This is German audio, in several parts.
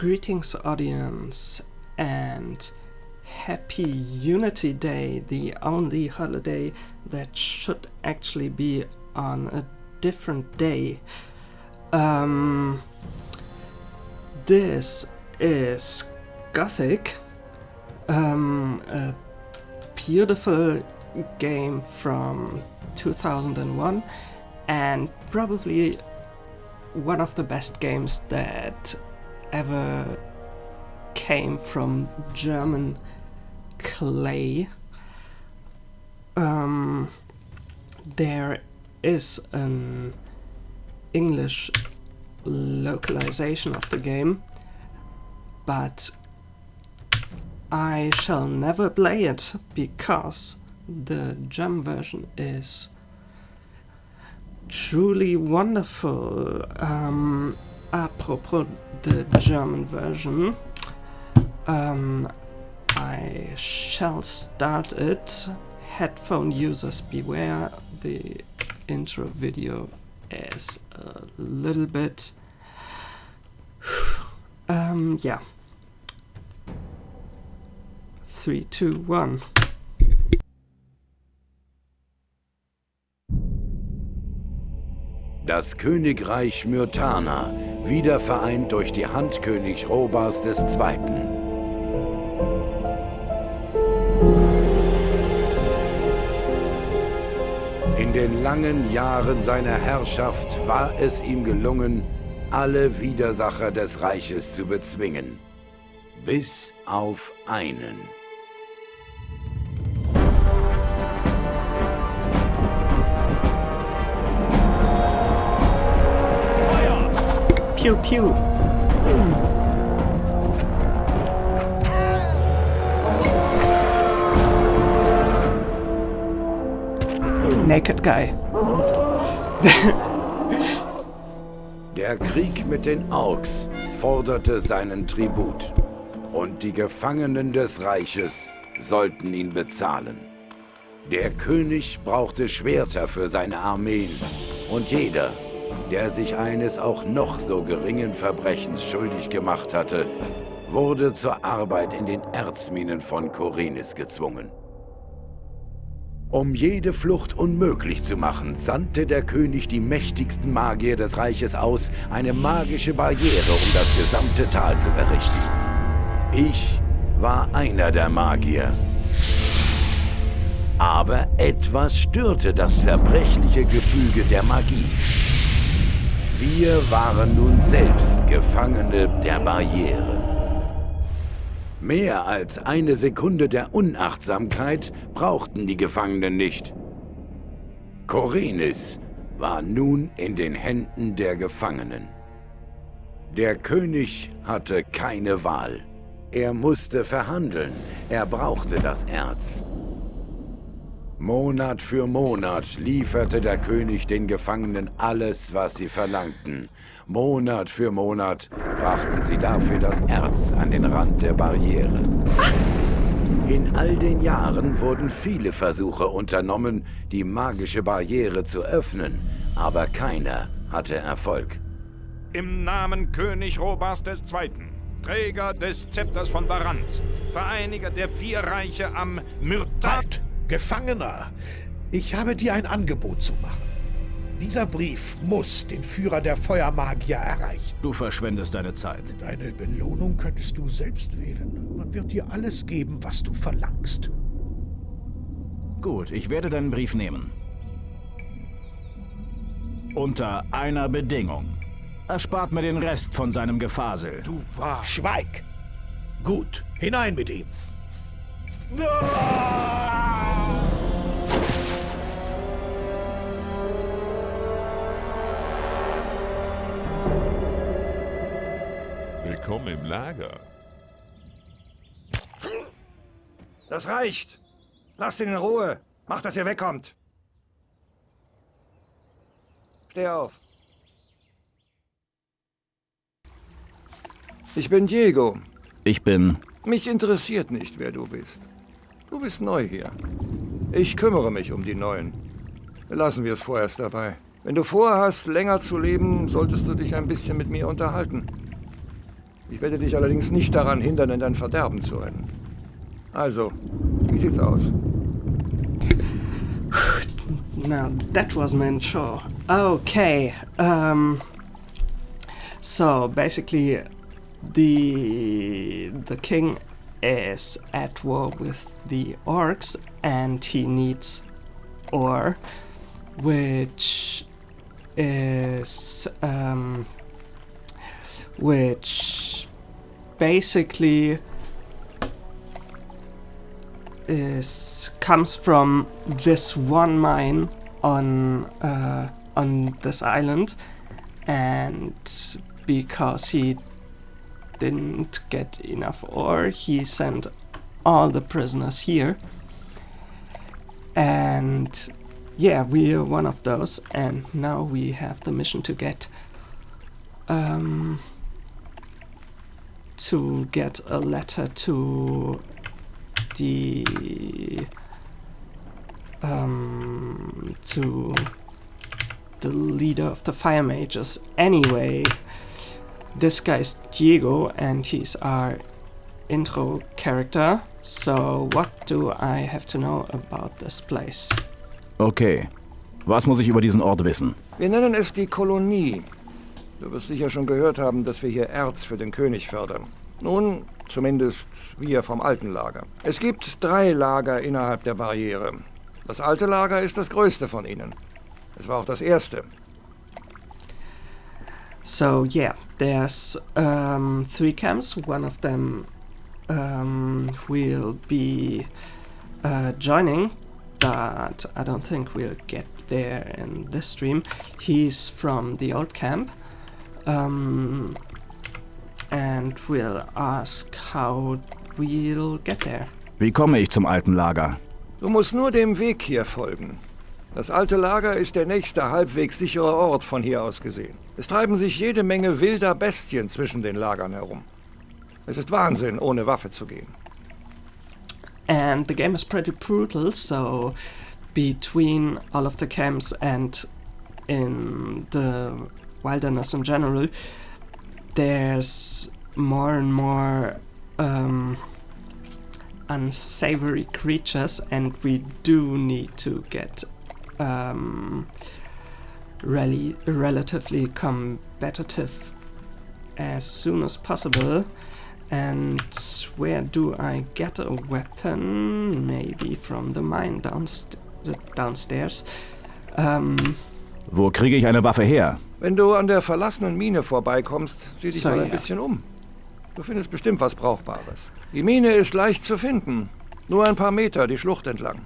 Greetings, audience, and happy Unity Day, the only holiday that should actually be on a different day. This is Gothic, a beautiful game from 2001 and probably one of the best games that ever came from German clay. There is an English localization of the game, but I shall never play it because the German version is truly wonderful. Apropos the German version, I shall start it. Headphone users beware, the intro video is a little bit... yeah. 3, 2, 1. Das Königreich Myrtana, wiedervereint durch die Hand König Robas II. In den langen Jahren seiner Herrschaft war es ihm gelungen, alle Widersacher des Reiches zu bezwingen. Bis auf einen. Pew pew. Naked guy. Der Krieg mit den Orks forderte seinen Tribut. Und die Gefangenen des Reiches sollten ihn bezahlen. Der König brauchte Schwerter für seine Armeen. Und jeder, der sich eines auch noch so geringen Verbrechens schuldig gemacht hatte, wurde zur Arbeit in den Erzminen von Khorinis gezwungen. Um jede Flucht unmöglich zu machen, sandte der König die mächtigsten Magier des Reiches aus, eine magische Barriere, um das gesamte Tal zu errichten. Ich war einer der Magier. Aber etwas störte das zerbrechliche Gefüge der Magie. Wir waren nun selbst Gefangene der Barriere. Mehr als eine Sekunde der Unachtsamkeit brauchten die Gefangenen nicht. Khorinis war nun in den Händen der Gefangenen. Der König hatte keine Wahl. Er musste verhandeln. Er brauchte das Erz. Monat für Monat lieferte der König den Gefangenen alles, was sie verlangten. Monat für Monat brachten sie dafür das Erz an den Rand der Barriere. In all den Jahren wurden viele Versuche unternommen, die magische Barriere zu öffnen, aber keiner hatte Erfolg. Im Namen König Robas II., Träger des Zepters von Varant, Vereiniger der 4 Reiche am Myrtana... Gefangener, ich habe dir ein Angebot zu machen. Dieser Brief muss den Führer der Feuermagier erreichen. Du verschwendest deine Zeit. Deine Belohnung könntest du selbst wählen. Man wird dir alles geben, was du verlangst. Gut, ich werde deinen Brief nehmen. Unter einer Bedingung. Erspart mir den Rest von seinem Gefasel. Du wahr. Schweig! Gut, hinein mit ihm. Willkommen im Lager. Das reicht. Lasst ihn in Ruhe. Macht, dass ihr wegkommt. Steh auf. Ich bin Diego. Ich bin... Mich interessiert nicht, wer du bist. Du bist neu hier. Ich kümmere mich um die Neuen. Lassen wir es vorerst dabei. Wenn du vorhast, länger zu leben, solltest du dich ein bisschen mit mir unterhalten. Ich werde dich allerdings nicht daran hindern, in dein Verderben zu rennen. Also, wie sieht's aus? Now that was an intro. Okay. So basically, the king is at war with the orcs, and he needs ore, which basically comes from this one mine on this island, and because he didn't get enough ore, he sent all the prisoners here. And yeah, we are one of those, and now we have the mission to get a letter to the leader of the fire mages. Anyway, this guy's Diego, and he's our intro character. So what do I have to know about this place? Okay. Was muss ich über diesen Ort wissen? Wir nennen es die Kolonie. Du wirst sicher schon gehört haben, dass wir hier Erz für den König fördern. Nun, zumindest wir vom alten Lager. Es gibt 3 Lager innerhalb der Barriere. Das alte Lager ist das größte von ihnen. Es war auch das erste. So yeah, there's 3 camps. One of them we'll be joining, but I don't think we'll get there in this stream. He's from the old camp, and we'll ask how we'll get there. Wie komme ich zum alten Lager? Du musst nur dem Weg hier folgen. Das alte Lager ist der nächste halbwegs sichere Ort von hier aus gesehen. Es treiben sich jede Menge wilder Bestien zwischen den Lagern herum. Es ist Wahnsinn, ohne Waffe zu gehen. And the game is pretty brutal, so between all of the camps and in the wilderness in general, there's more and more unsavory creatures, and we do need to get relatively competitive as soon as possible. And where do I get a weapon? Maybe from the mine downstairs. Wo kriege ich eine Waffe her? Wenn du an der verlassenen Mine vorbeikommst, sieh dich mal ein bisschen um. Du findest bestimmt was Brauchbares. Die Mine ist leicht zu finden. Nur ein paar Meter die Schlucht entlang.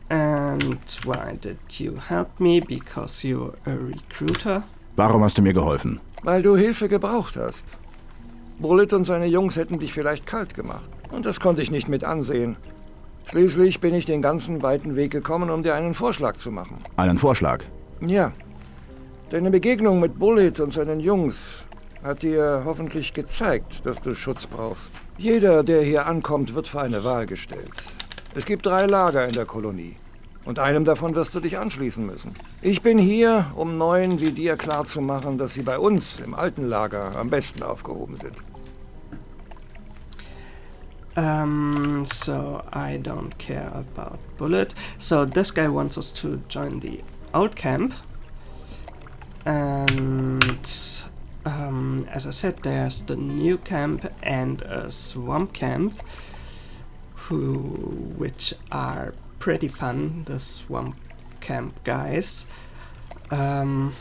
And why did you help me? Because you're a recruiter? Warum hast du mir geholfen? Weil du Hilfe gebraucht hast. Bullet und seine Jungs hätten dich vielleicht kalt gemacht. Und das konnte ich nicht mit ansehen. Schließlich bin ich den ganzen weiten Weg gekommen, um dir einen Vorschlag zu machen. Einen Vorschlag? Ja. Deine Begegnung mit Bullet und seinen Jungs hat dir hoffentlich gezeigt, dass du Schutz brauchst. Jeder, der hier ankommt, wird vor eine Wahl gestellt. Es gibt 3 Lager in der Kolonie. Und einem davon wirst du dich anschließen müssen. Ich bin hier, um Neuen wie dir klarzumachen, dass sie bei uns im alten Lager am besten aufgehoben sind. So I don't care about Bullet. So this guy wants us to join the old camp. And as I said, there's the new camp and a swamp camp, which are pretty fun, the swamp camp guys. But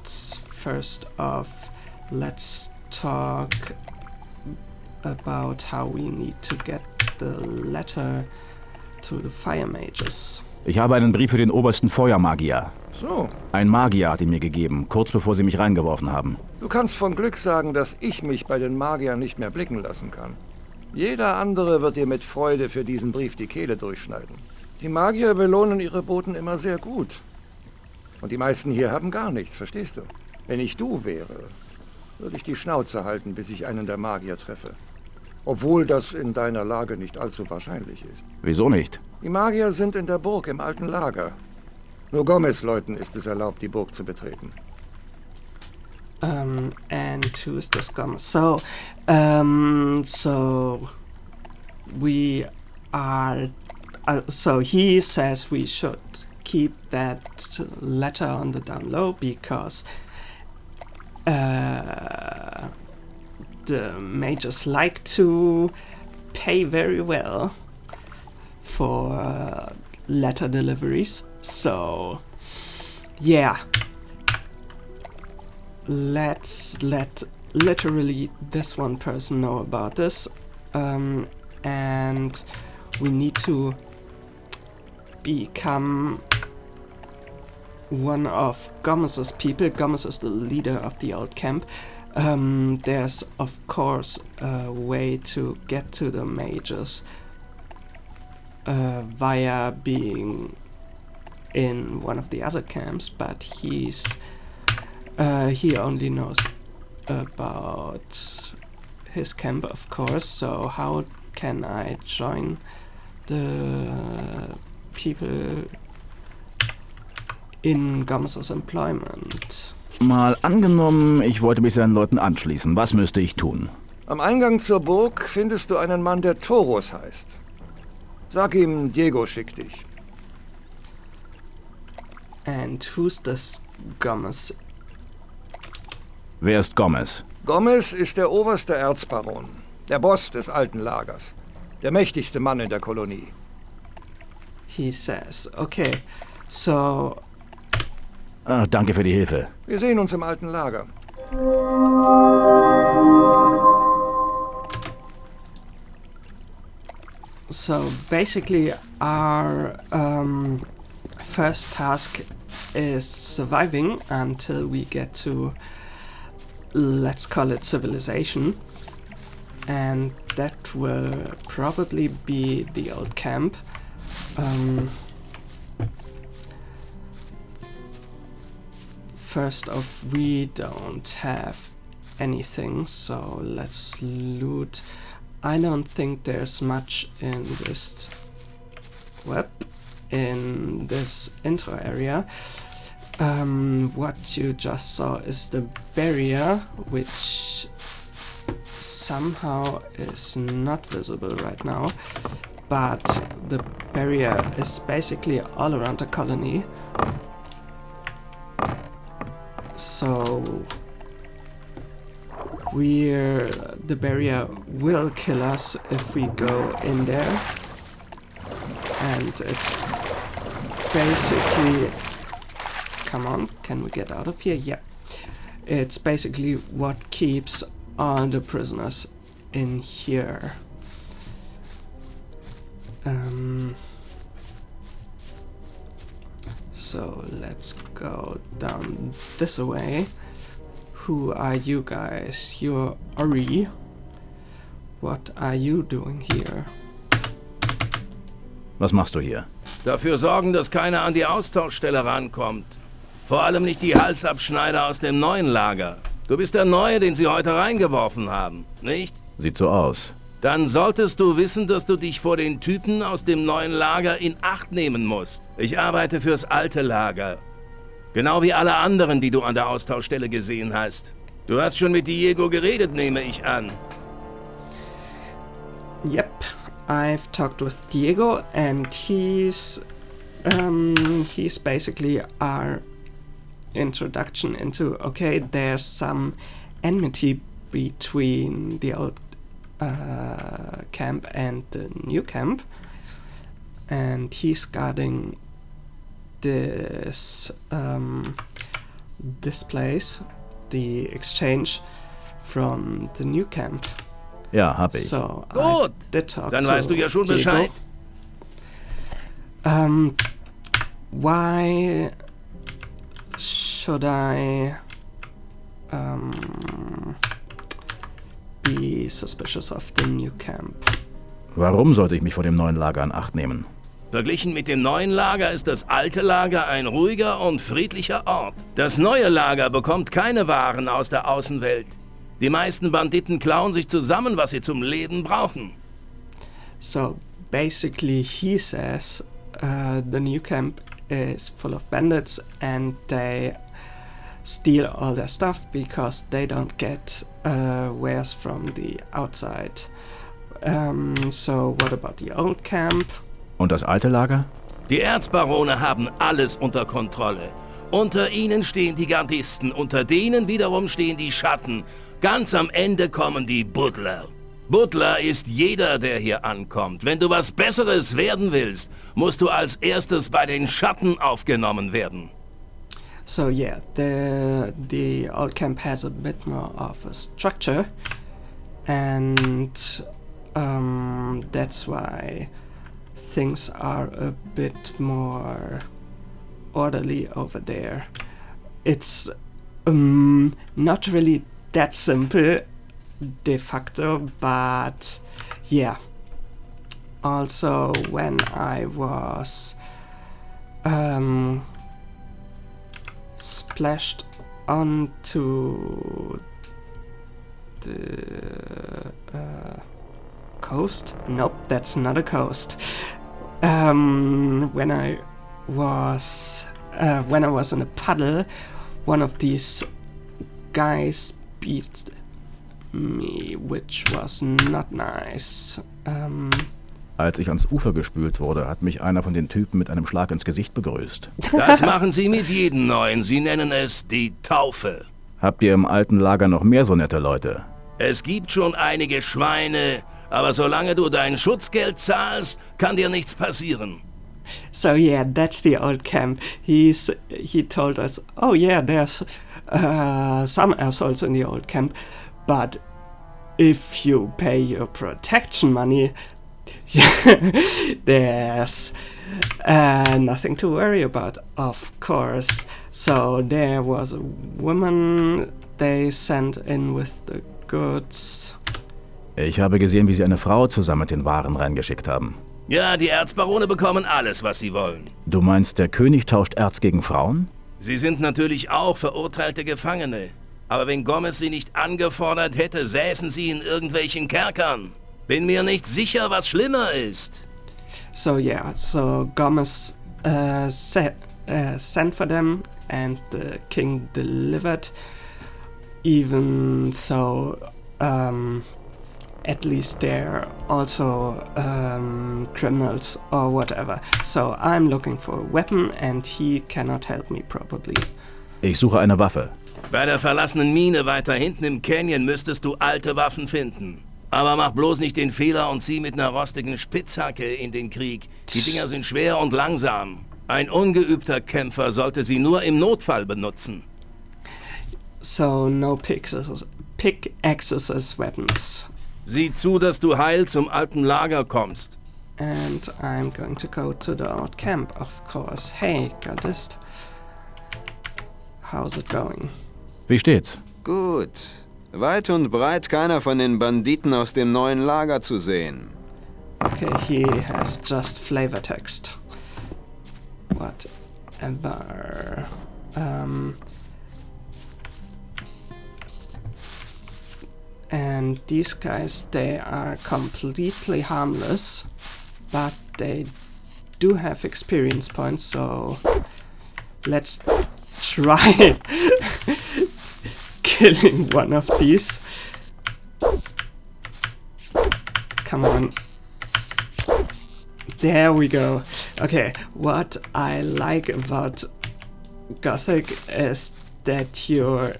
first off, let's talk about how we need to get the letter to the fire mages. Ich habe einen Brief für den obersten Feuermagier. So. Ein Magier hat ihn mir gegeben, kurz bevor sie mich reingeworfen haben. Du kannst von Glück sagen, dass ich mich bei den Magiern nicht mehr blicken lassen kann. Jeder andere wird dir mit Freude für diesen Brief die Kehle durchschneiden. Die Magier belohnen ihre Boten immer sehr gut. Und die meisten hier haben gar nichts, verstehst du? Wenn ich du wäre, würde ich die Schnauze halten, bis ich einen der Magier treffe. Obwohl das in deiner Lage nicht allzu wahrscheinlich ist. Wieso nicht? Die Magier sind in der Burg im alten Lager. Nur Gomez-Leuten ist es erlaubt, die Burg zu betreten. And who's this Gomez? So we are. So he says we should keep that letter on the down low because the mages like to pay very well for letter deliveries. So yeah, let's let literally this one person know about this, and we need to become one of Gomez's people. Gomez is the leader of the old camp. There's of course a way to get to the mages via being in one of the other camps, but he only knows about his camp, of course. So how can I join the people in Gomez's employment? Mal angenommen, ich wollte mich seinen Leuten anschließen. Was müsste ich tun? Am Eingang zur Burg findest du einen Mann, der Taurus heißt. Sag ihm, Diego schickt dich. And who's this Gomez? Wer ist Gomez? Gomez ist der oberste Erzbaron, der Boss des alten Lagers, der mächtigste Mann in der Kolonie. He says, okay, so... Danke für die Hilfe. Wir sehen uns im alten Lager. So basically our first task is surviving until we get to, let's call it civilization, and that will probably be the old camp. First off, we don't have anything, so let's loot. I don't think there's much in this in this intro area. What you just saw is the barrier, which somehow is not visible right now, but the barrier is basically all around the colony. So the barrier will kill us if we go in there, and it's basically, come on, can we get out of here? Yeah, it's basically what keeps all the prisoners in here. So let's go down this way. Who are you guys? You're Ori. What are you doing here? Was machst du hier? Dafür sorgen, dass keiner an die Austauschstelle rankommt. Vor allem nicht die Halsabschneider aus dem neuen Lager. Du bist der Neue, den sie heute reingeworfen haben, nicht? Sieht so aus. Dann solltest du wissen, dass du dich vor den Typen aus dem neuen Lager in Acht nehmen musst. Ich arbeite fürs alte Lager. Genau wie alle anderen, die du an der Austauschstelle gesehen hast. Du hast schon mit Diego geredet, nehme ich an. Yep, I've talked with Diego, and he's basically our introduction into, okay, there's some enmity between the old camp and the new camp, and he's guarding this place, the exchange from the new camp. Ja, hab ich. So Gut, I did talk dann to weißt du ja schon Diego. Bescheid. Why should I be suspicious of the new camp? Warum sollte ich mich vor dem neuen Lager in Acht nehmen? Verglichen mit dem neuen Lager ist das alte Lager ein ruhiger und friedlicher Ort. Das neue Lager bekommt keine Waren aus der Außenwelt. Die meisten Banditen klauen sich zusammen, was sie zum Leben brauchen. So basically he says the new camp is full of bandits, and they steal all their stuff because they don't get wares from the outside. So what about the old camp? Und das alte Lager? Die Erzbarone haben alles unter Kontrolle. Unter ihnen stehen die Gardisten, unter denen wiederum stehen die Schatten. Ganz am Ende kommen die Butler. Butler ist jeder, der hier ankommt. Wenn du was Besseres werden willst, musst du als erstes bei den Schatten aufgenommen werden. So yeah, the old camp has a bit more of a structure, and that's why things are a bit more orderly over there. It's not really that simple de facto, but yeah. Also, when I was splashed onto the coast? Nope, that's not a coast. When I was in a puddle, one of these guys beat me, which was not nice. Als ich ans Ufer gespült wurde, hat mich einer von den Typen mit einem Schlag ins Gesicht begrüßt. Das machen sie mit jedem Neuen. Sie nennen es die Taufe. Habt ihr im alten Lager noch mehr so nette Leute? Es gibt schon einige Schweine, aber solange du dein Schutzgeld zahlst, kann dir nichts passieren. So yeah, that's the old camp. He told us, oh yeah, there's some assholes in the old camp, but if you pay your protection money, there's nothing to worry about, of course. So there was a woman they sent in with the goods. Ich habe gesehen, wie sie eine Frau zusammen mit den Waren reingeschickt haben. Ja, die Erzbarone bekommen alles, was sie wollen. Du meinst, der König tauscht Erz gegen Frauen? Sie sind natürlich auch verurteilte Gefangene. Aber wenn Gomez sie nicht angefordert hätte, säßen sie in irgendwelchen Kerkern. Bin mir nicht sicher, was schlimmer ist. So yeah, so Gomez sent for them and the king delivered, even though at least they're also criminals or whatever. So I'm looking for a weapon and he cannot help me probably. Ich suche eine Waffe. Bei der verlassenen Mine weiter hinten im Canyon müsstest du alte Waffen finden. Aber mach bloß nicht den Fehler und zieh mit einer rostigen Spitzhacke in den Krieg. Die Dinger sind schwer und langsam. Ein ungeübter Kämpfer sollte sie nur im Notfall benutzen. So no pickaxes as weapons. Sieh zu, dass du heil zum alten Lager kommst. And I'm going to go to the old camp, of course. Hey, Gardist. How's it going? Wie steht's? Gut. Weit und breit keiner von den Banditen aus dem neuen Lager zu sehen. Okay, he has just flavor text. Whatever. And these guys, they are completely harmless, but they do have experience points, so let's try killing one of these. Come on. There we go. Okay, what I like about Gothic is that you're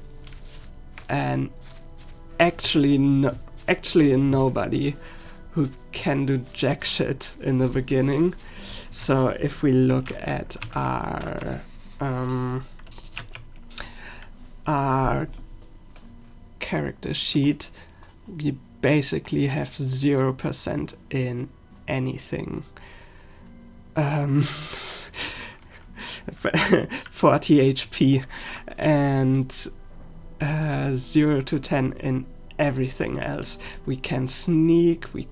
actually a nobody who can do jack shit in the beginning. So if we look at our character sheet, we basically have 0% in anything. 40 HP and 0 to 10 in everything else. We can sneak, we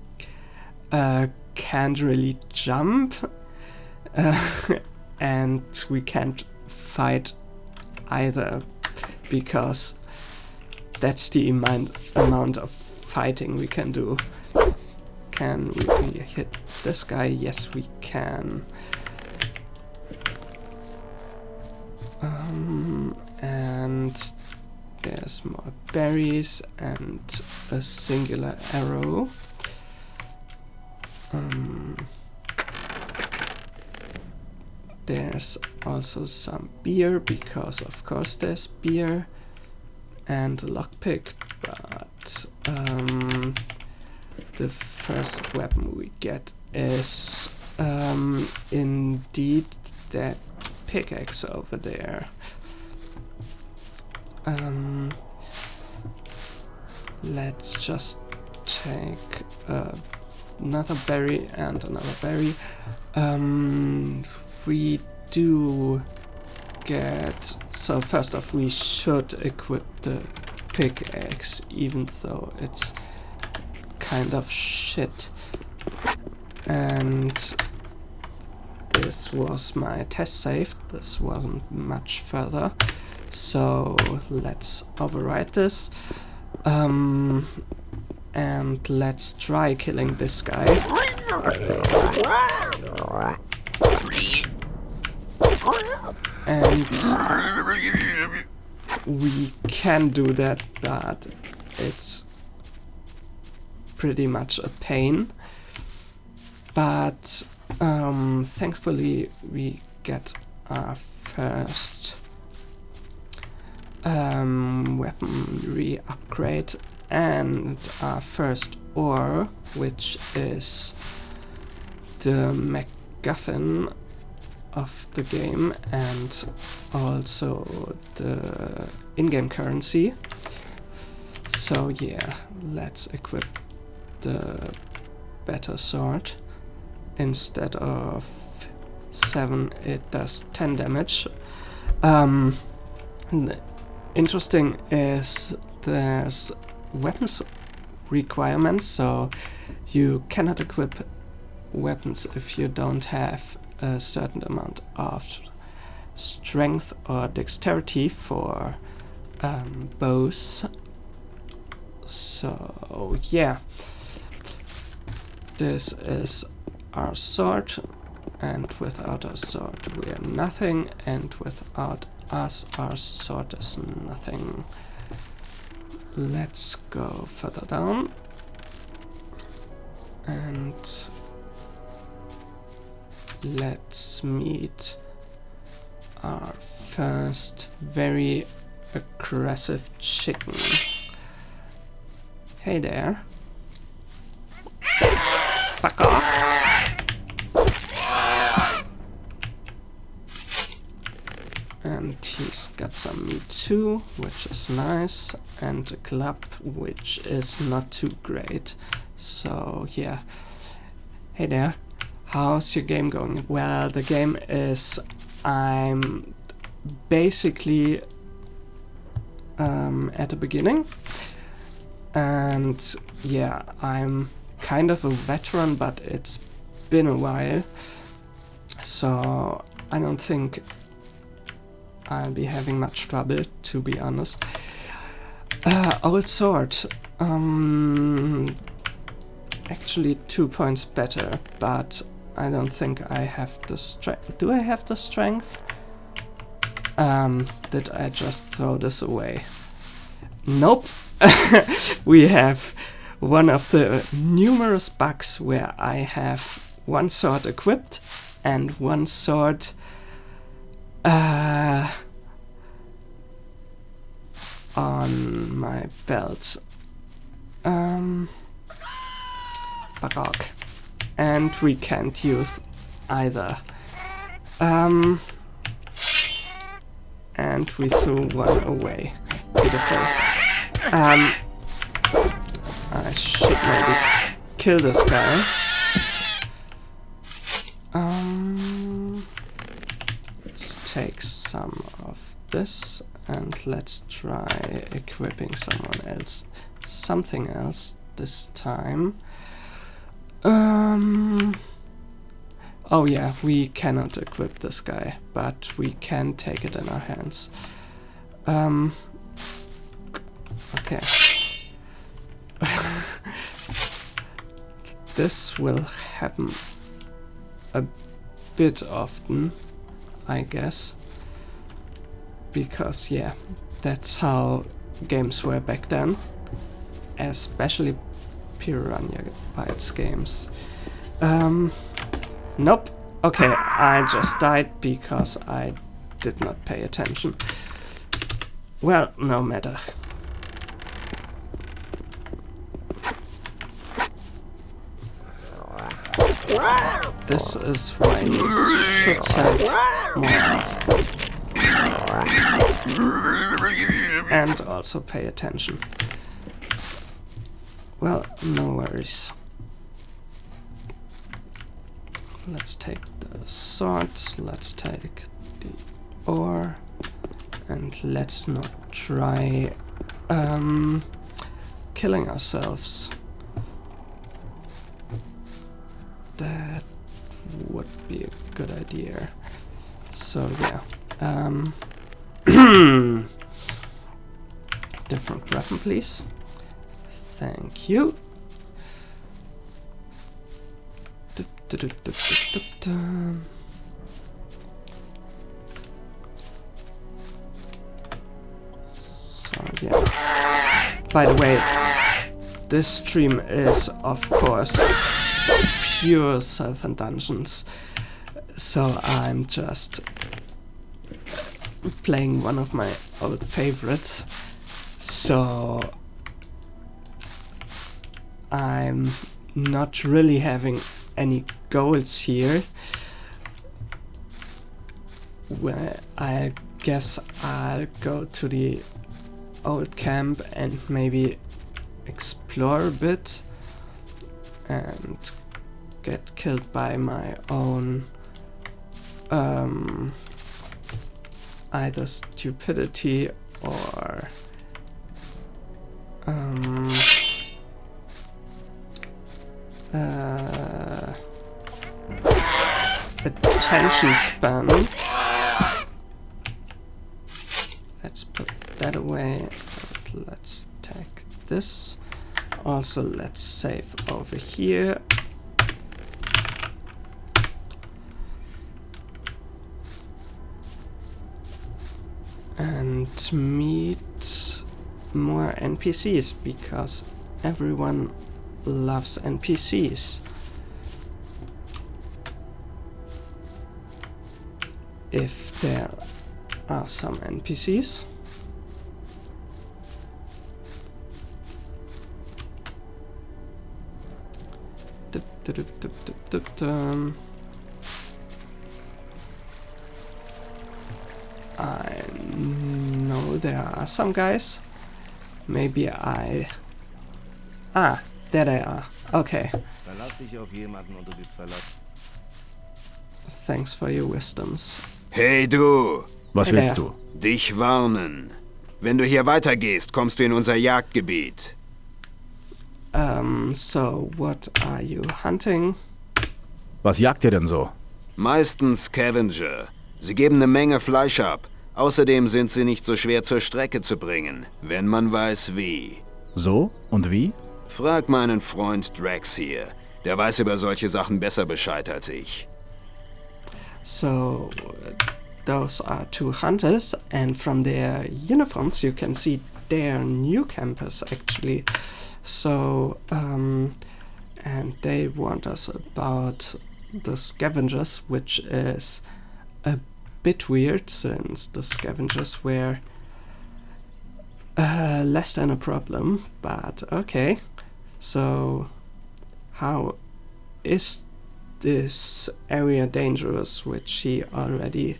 can't really jump, and we can't fight either, because that's the amount of fighting we can do. Can we really hit this guy? Yes, we can. And And there's more berries and a singular arrow. There's also some beer, because of course there's beer, and a lockpick, but the first weapon we get is indeed that pickaxe over there. Let's just take another berry and another berry. We do get... So first off, we should equip the pickaxe, even though it's kind of shit. And this was my test save. This wasn't much further. So let's override this. And let's try killing this guy. And we can do that, but it's pretty much a pain. But thankfully we get our first weaponry upgrade and our first ore, which is the MacGuffin of the game and also the in-game currency. So yeah, let's equip the better sword. Instead of 7, it does 10 damage. Interesting is there's weapons requirements, so you cannot equip weapons if you don't have a certain amount of strength or dexterity for bows. So yeah, this is our sword, and without our sword we are nothing, and without us our sword is nothing. Let's go further down and let's meet our first very aggressive chicken. Hey there. Fuck off. And he's got some meat too, which is nice, and a club, which is not too great. So yeah. Hey there. How's your game going? Well, the game is... I'm basically at the beginning. And yeah, I'm kind of a veteran, but it's been a while. So I don't think I'll be having much trouble, to be honest. Old sword. Actually 2 points better, but I don't think I have the strength. Do I have the strength? Did I just throw this away? Nope. We have one of the numerous bugs where I have one sword equipped and one sword on my belt. Baroque. And we can't use either. And we threw one away. Beautiful. I should maybe kill this guy. Let's take some of this and let's try equipping something else this time. Oh yeah, we cannot equip this guy, but we can take it in our hands. Okay. This will happen a bit often, I guess. Because yeah, That's how games were back then, especially Piranha Bytes games. Nope. Okay, I just died because I did not pay attention. Well, no matter. This is why you should save more often. And also pay attention. Well, no worries. Let's take the swords, let's take the ore, and let's not try killing ourselves. That would be a good idea. So yeah, different weapon please. Thank you. So yeah. By the way, this stream is of course pure self and dungeons. So I'm just playing one of my old favorites. So I'm not really having any goals here. Well, I guess I'll go to the old camp and maybe explore a bit and get killed by my own either stupidity or attention span. Let's put that away. Let's take this. Also, let's save over here. And meet more NPCs because everyone loves NPCs. If there are some NPCs. I know there are some guys. Maybe I... Ah, there they are. Okay. Thanks for your wisdoms. Hey du! Was Hey willst there. du? Dich warnen. Wenn du hier weitergehst, kommst du in unser Jagdgebiet. So what are you hunting? Was jagt ihr denn so? Meistens Scavenger. Sie geben eine Menge Fleisch ab. Außerdem sind sie nicht so schwer zur Strecke zu bringen, wenn man weiß wie. So? Und wie? Frag meinen Freund Drax hier. Der weiß über solche Sachen besser Bescheid als ich. So those are two hunters, and from their uniforms you can see their new campers actually. So and they warned us about the scavengers, which is a bit weird since the scavengers were less than a problem, but okay. So how is this area dangerous, which he already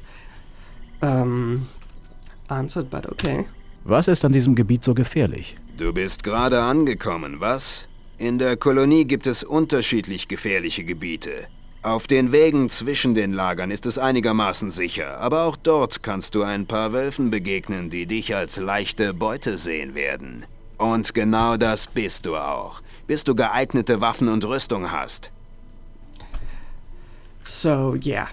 answered, but okay. Was ist an diesem Gebiet so gefährlich? Du bist gerade angekommen, was? In der Kolonie gibt es unterschiedlich gefährliche Gebiete. Auf den Wegen zwischen den Lagern ist es einigermaßen sicher, aber auch dort kannst du ein paar Wölfen begegnen, die dich als leichte Beute sehen werden. Und genau das bist du auch, bis du geeignete Waffen und Rüstung hast. So yeah,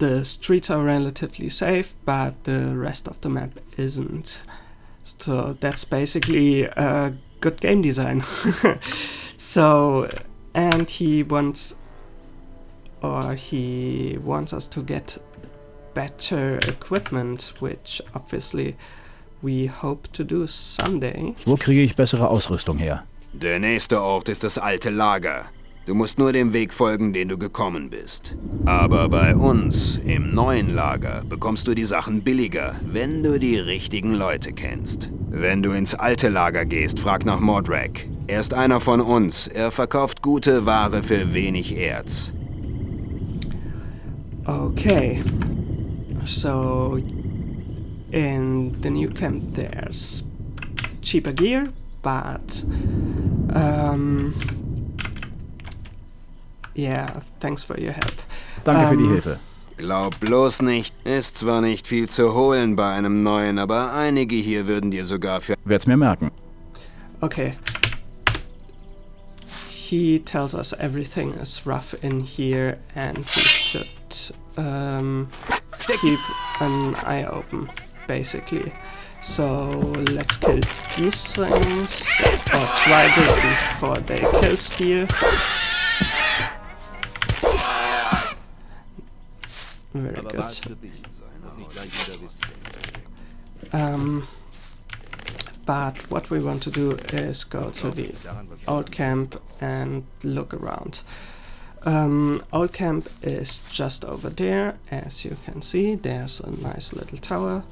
the streets are relatively safe, but the rest of the map isn't. So that's basically good game design. So, and he wants us to get better equipment, which obviously we hope to do someday. Wo kriege ich bessere Ausrüstung her? Der nächste Ort ist das alte Lager. Du musst nur dem Weg folgen, den du gekommen bist. Aber bei uns, im neuen Lager, bekommst du die Sachen billiger, wenn du die richtigen Leute kennst. Wenn du ins alte Lager gehst, frag nach Mordrak. Er ist einer von uns. Er verkauft gute Ware für wenig Erz. Okay. So, in the new camp there's cheaper gear, but yeah, thanks for your help. Danke für die Hilfe. Glaub bloß nicht, ist zwar nicht viel zu holen bei einem neuen, aber einige hier würden dir sogar für... Werd's mir merken. Okay. He tells us everything is rough in here and we should keep an eye open, basically. So let's kill these things, or try to before they kill Steel. Very good. But what we want to do is go to the old camp and look around. Old camp is just over there. As you can see, there's a nice little tower,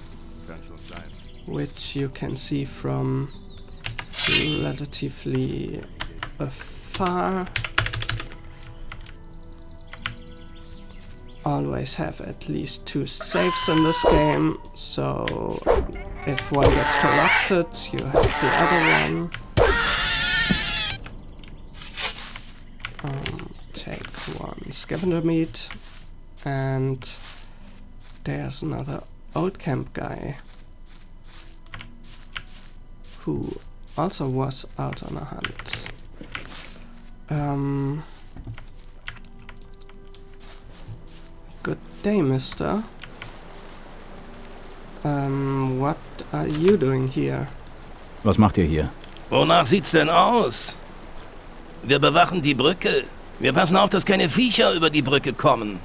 which you can see from relatively afar. Always have at least 2 safes in this game, so if one gets corrupted, you have the other one. Take 1 scavenger meat, and there's another old camp guy who also was out on a hunt. Good day, mister. What are you doing here? Was macht ihr hier? Wonach sieht's denn aus? Wir bewachen die Brücke. Wir passen auf, dass keine Viecher über die Brücke kommen.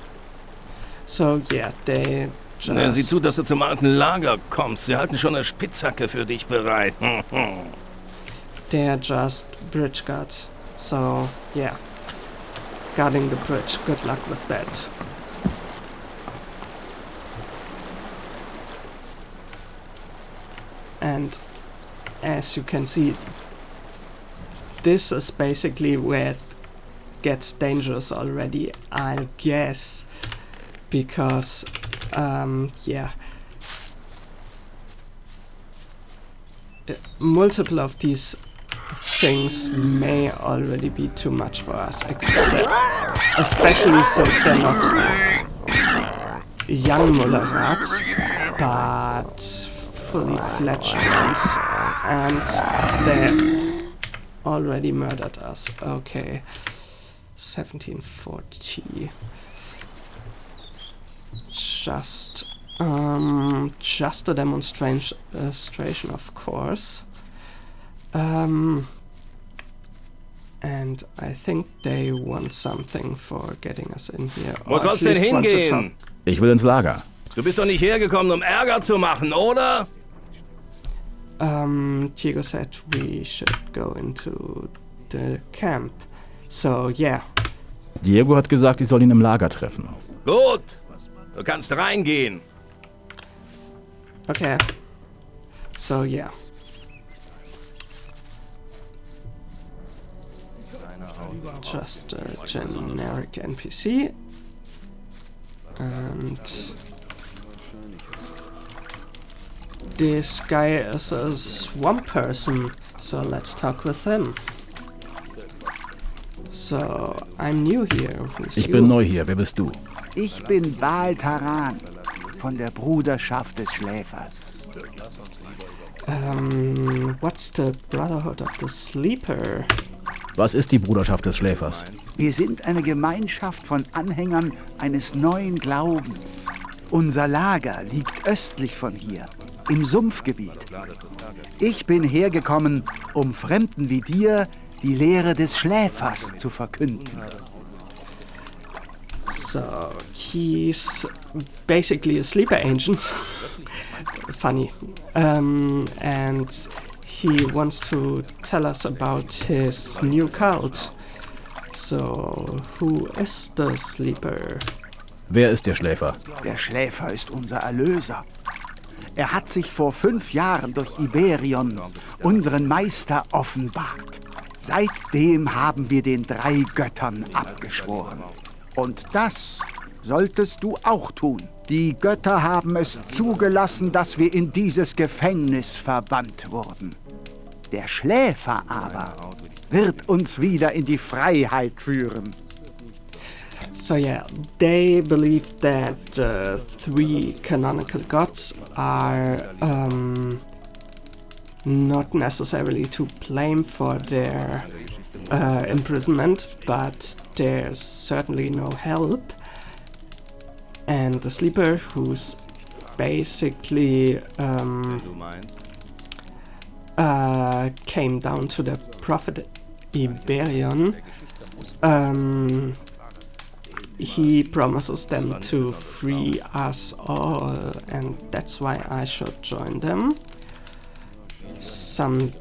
So, yeah, they just... Sieh zu, dass du zum alten Lager kommst. Sie halten schon eine Spitzhacke für dich bereit. They're just bridge guards. So, yeah. Guarding the bridge. Good luck with that. And as you can see, this is basically where it gets dangerous already, I'll guess, because yeah, multiple of these things may already be too much for us, especially since they're not young Mullerats, but fully fledged ones, and they already murdered us. Okay, 1740. Just a demonstration, of course. And I think they want something for getting us in here. Wo soll's denn hingehen? Ich will ins Lager. Du bist doch nicht hergekommen, um Ärger zu machen, oder? Diego said we should go into the camp. So, yeah. Diego hat gesagt, ich soll ihn im Lager treffen. Gut, du kannst reingehen. Okay. So, yeah. Just a generic NPC. And this guy is a swamp person, so let's talk with him. So, I'm new here. Who's Ich you? bin neu hier. Wer bist du? Ich bin Baal Taran von der Bruderschaft des Schläfers. What's the Brotherhood of the Sleeper? Was ist die Bruderschaft des Schläfers? Wir sind eine Gemeinschaft von Anhängern eines neuen Glaubens. Unser Lager liegt östlich von hier, im Sumpfgebiet. Ich bin hergekommen, um Fremden wie dir die Lehre des Schläfers zu verkünden. So he's basically a sleeper agent. Funny. And he wants to tell us about his new cult. So, who is the sleeper? Wer ist der Schläfer? Der Schläfer ist unser Erlöser. Er hat sich vor 5 Jahren durch Iberion, unseren Meister, offenbart. Seitdem haben wir den 3 Göttern abgeschworen. Und das solltest du auch tun. Die Götter haben es zugelassen, dass wir in dieses Gefängnis verbannt wurden. Der Schläfer aber wird uns wieder in die Freiheit führen. So yeah, they believe that the 3 canonical gods are not necessarily to blame for their imprisonment, but there's certainly no help. And the sleeper, who's basically came down to the prophet Iberion, he promises them to free us all, and that's why I should join them sometime.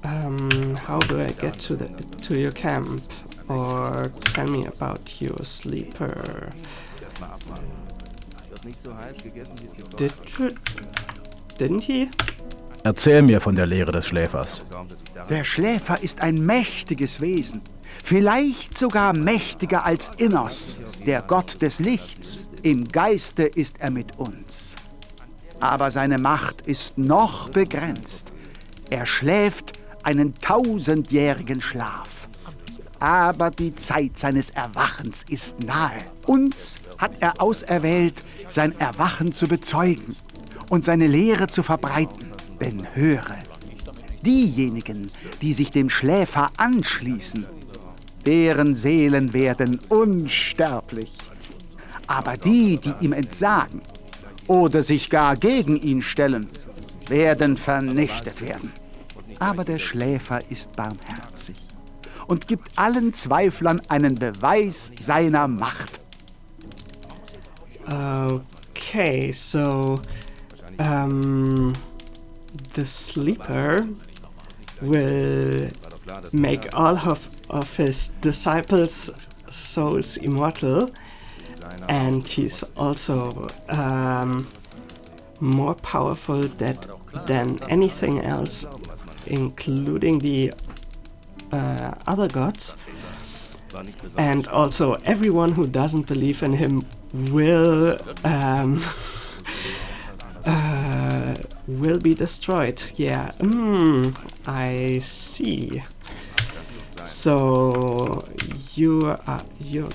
How do I get to your camp? Or tell me about your sleeper. Didn't he? Erzähl mir von der Lehre des Schläfers. Der Schläfer ist ein mächtiges Wesen. Vielleicht sogar mächtiger als Innos, der Gott des Lichts. Im Geiste ist er mit uns. Aber seine Macht ist noch begrenzt. Er schläft einen 1000-jährigen Schlaf. Aber die Zeit seines Erwachens ist nahe. Uns hat er auserwählt, sein Erwachen zu bezeugen und seine Lehre zu verbreiten. Denn höre, diejenigen, die sich dem Schläfer anschließen, deren Seelen werden unsterblich. Aber die, die ihm entsagen oder sich gar gegen ihn stellen, werden vernichtet werden. Aber der Schläfer ist barmherzig und gibt allen Zweiflern einen Beweis seiner Macht. Okay, so the sleeper will make all of his disciples' souls immortal, and he's also more powerful than anything else, including the other gods. And also everyone who doesn't believe in him will be destroyed. Yeah, I see. So your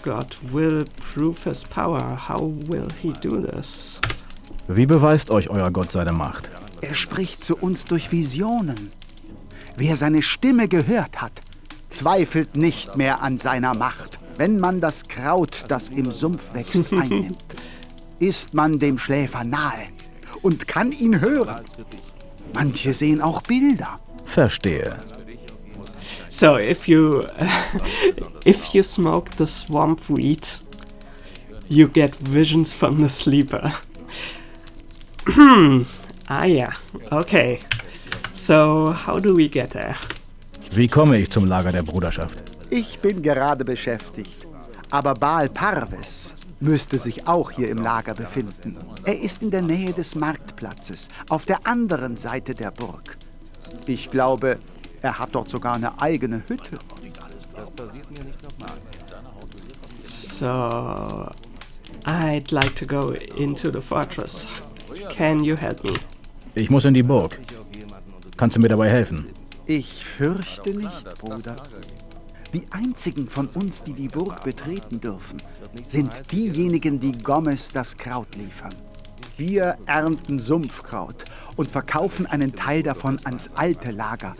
god will prove his power. How will he do this? Wie beweist euch euer Gott seine Macht? Er spricht zu uns durch Visionen. Wer seine Stimme gehört hat, zweifelt nicht mehr an seiner Macht. Wenn man das Kraut, das im Sumpf wächst, einnimmt, ist man dem Schläfer nahe und kann ihn hören. Manche sehen auch Bilder. Verstehe. So if you smoke the swamp weed, you get visions from the sleeper. Yeah, okay. So how do we get there? Wie komme ich zum Lager der Bruderschaft? Ich bin gerade beschäftigt. Aber Baal Parves müsste sich auch hier im Lager befinden. Er ist in der Nähe des Marktplatzes, auf der anderen Seite der Burg. Ich glaube, er hat dort sogar eine eigene Hütte. So, I'd like to go into the fortress. Can you help me? Ich muss in die Burg. Kannst du mir dabei helfen? Ich fürchte nicht, Bruder. Die einzigen von uns, die die Burg betreten dürfen, sind diejenigen, die Gomez das Kraut liefern. Wir ernten Sumpfkraut und verkaufen einen Teil davon ans alte Lager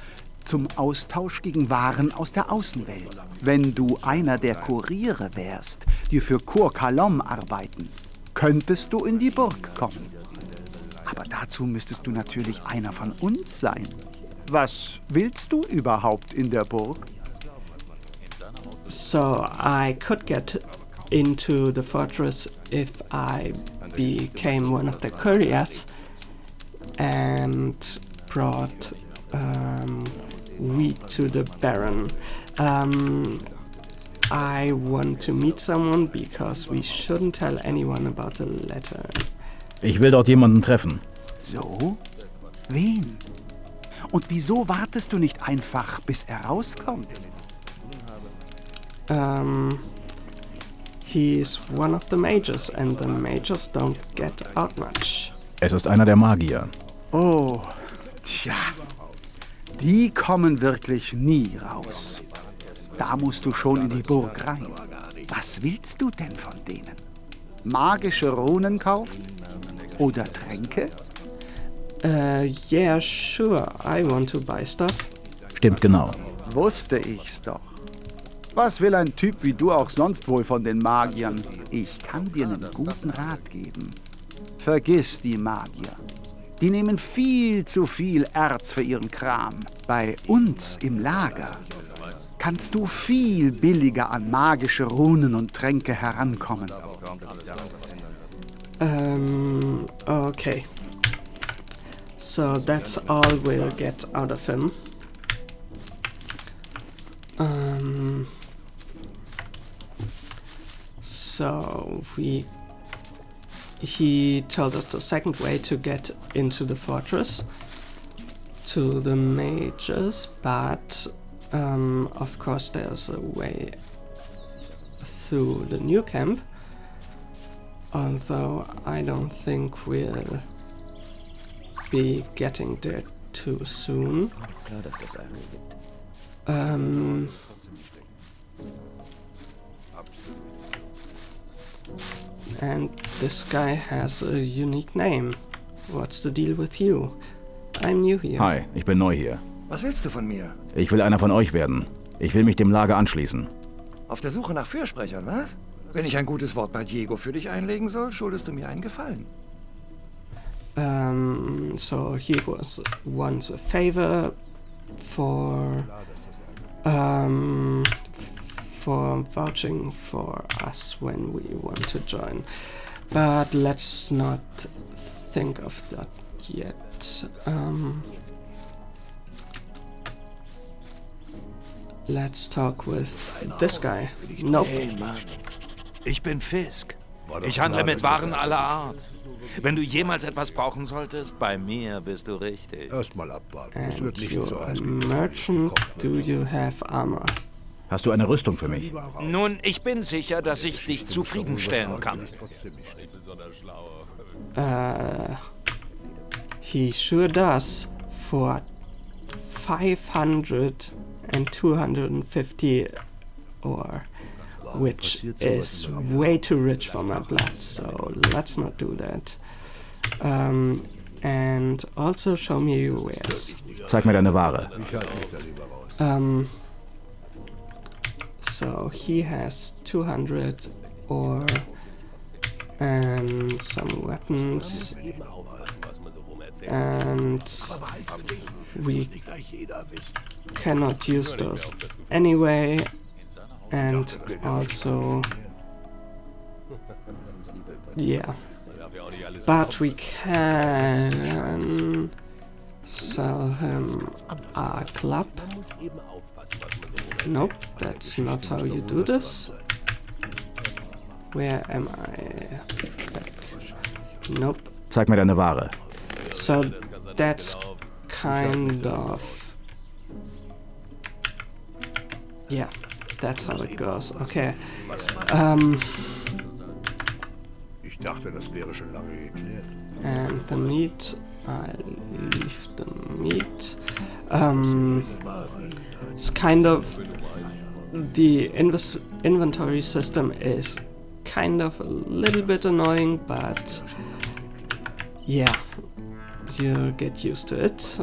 zum Austausch gegen Waren aus der Außenwelt. Wenn du einer der Kuriere wärst, die für Kur Kalom arbeiten, könntest du in die Burg kommen. Aber dazu müsstest du natürlich einer von uns sein. Was willst du überhaupt in der Burg? So I could get into the fortress if I became one of the couriers and brought wheat to the Baron. I want to meet someone because we shouldn't tell anyone about the letter. Ich will dort jemanden treffen. So? Wen? Und wieso wartest du nicht einfach, bis er rauskommt? He's one of the mages and the mages don't get out much. Es ist einer der Magier. Oh, tja. Die kommen wirklich nie raus. Da musst du schon in die Burg rein. Was willst du denn von denen? Magische Runen kaufen? Oder Tränke? Yeah, sure, I want to buy stuff. Stimmt genau. Wusste ich's doch. Was will ein Typ wie du auch sonst wohl von den Magiern? Ich kann dir einen guten Rat geben. Vergiss die Magier. Die nehmen viel zu viel Erz für ihren Kram. Bei uns im Lager kannst du viel billiger an magische Runen und Tränke herankommen. Okay. So that's all we'll get out of him. So he told us the second way to get into the fortress, to the mages, but of course there's a way through the new camp, although I don't think we'll be getting there too soon. And this guy has a unique name. What's the deal with you? I'm new here. Hi, ich bin neu hier. Was willst du von mir? Ich will einer von euch werden. Ich will mich dem Lager anschließen. Auf der Suche nach Fürsprechern, was? Wenn ich ein gutes Wort bei Diego für dich einlegen soll, schuldest du mir einen Gefallen. So he wants a favor for vouching for us when we want to join. But let's not think of that yet. Let's talk with this guy. Nope. Hey Mann, ich bin Fisk. Ich handle mit Waren aller Art. Wenn du jemals etwas brauchen solltest, bei mir bist du richtig. Erstmal abwarten. Es And wird nicht you're so a heiß. merchant, do you have armor? Hast du eine Rüstung für mich? Nun, ich bin sicher, dass ich dich zufriedenstellen kann. He sure does for 500 and 250 ore, which is way too rich for my blood, so let's not do that. And also show me your wares. Zeig mir deine Ware. So he has 200 ore and some weapons, and we cannot use those anyway, and also yeah, but we can sell him a club. Nope, that's not how you do this. Where am I? Back. Nope. Zeig mir deine Ware. So that's kind of... Yeah, that's how it goes. Okay. Ich dachte, das wäre schon lange geklärt. And the meat, I'll leave the meat. It's kind of... The inventory system is kind of a little bit annoying, but yeah, you get used to it.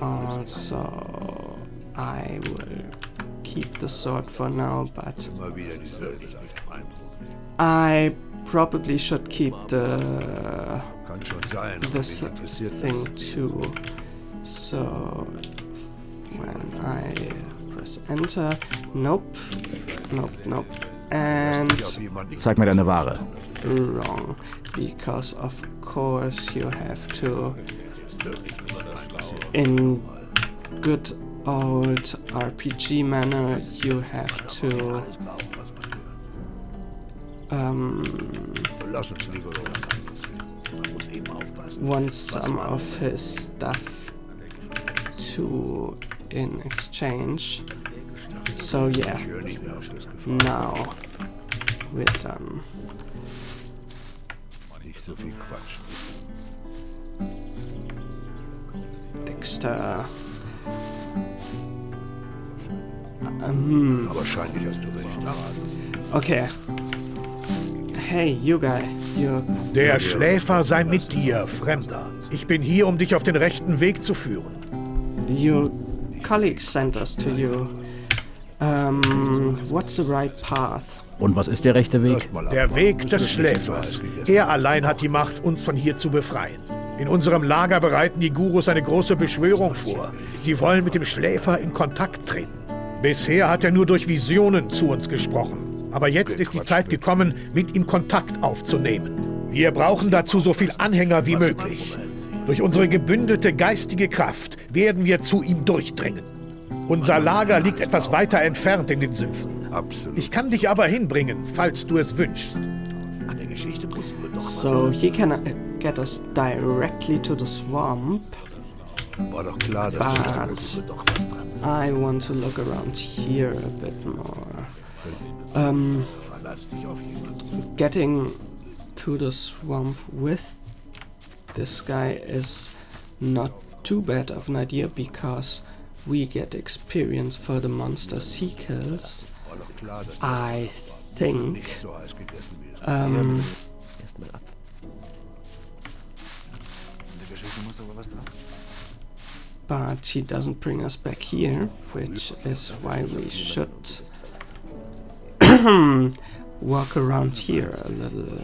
Also, I will keep the sword for now, but I probably should keep this thing too. So when I Press Enter. Nope. Nope, nope. And Zeig mir deine Ware. wrong. Because of course you have to, in good old RPG manner, you have to want some of his stuff to in exchange. So yeah, now we're done. Dexter. Wahrscheinlich hast du recht. Okay. Hey, you guy. Der Schläfer sei mit dir, Fremder. Ich bin hier, um dich auf den rechten Weg zu führen. Your colleagues sent us to you. What's the right path? Und was ist der rechte Weg? Der Weg des Schläfers. Er allein hat die Macht, uns von hier zu befreien. In unserem Lager bereiten die Gurus eine große Beschwörung vor. Sie wollen mit dem Schläfer in Kontakt treten. Bisher hat er nur durch Visionen zu uns gesprochen. Aber jetzt ist die Zeit gekommen, mit ihm Kontakt aufzunehmen. Wir brauchen dazu so viel Anhänger wie möglich. Durch unsere gebündelte geistige Kraft werden wir zu ihm durchdringen. Unser Lager liegt etwas weiter entfernt in den Sümpfen. Ich kann dich aber hinbringen, falls du es wünschst. So he can get us directly to the swamp. War doch klar, dass But I want to look around here a bit more. Getting to the swamp with this guy is not too bad of an idea because we get experience for the monsters he kills. I think. But he doesn't bring us back here, which is why we should walk around here a little.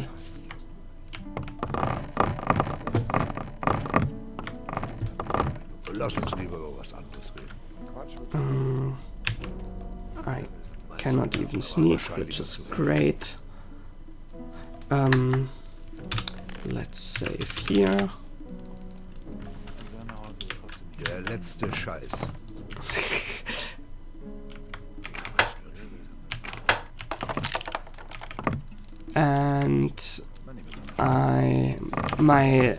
I cannot even sneak, which is great. Let's save here. Der letzte Scheiß. And my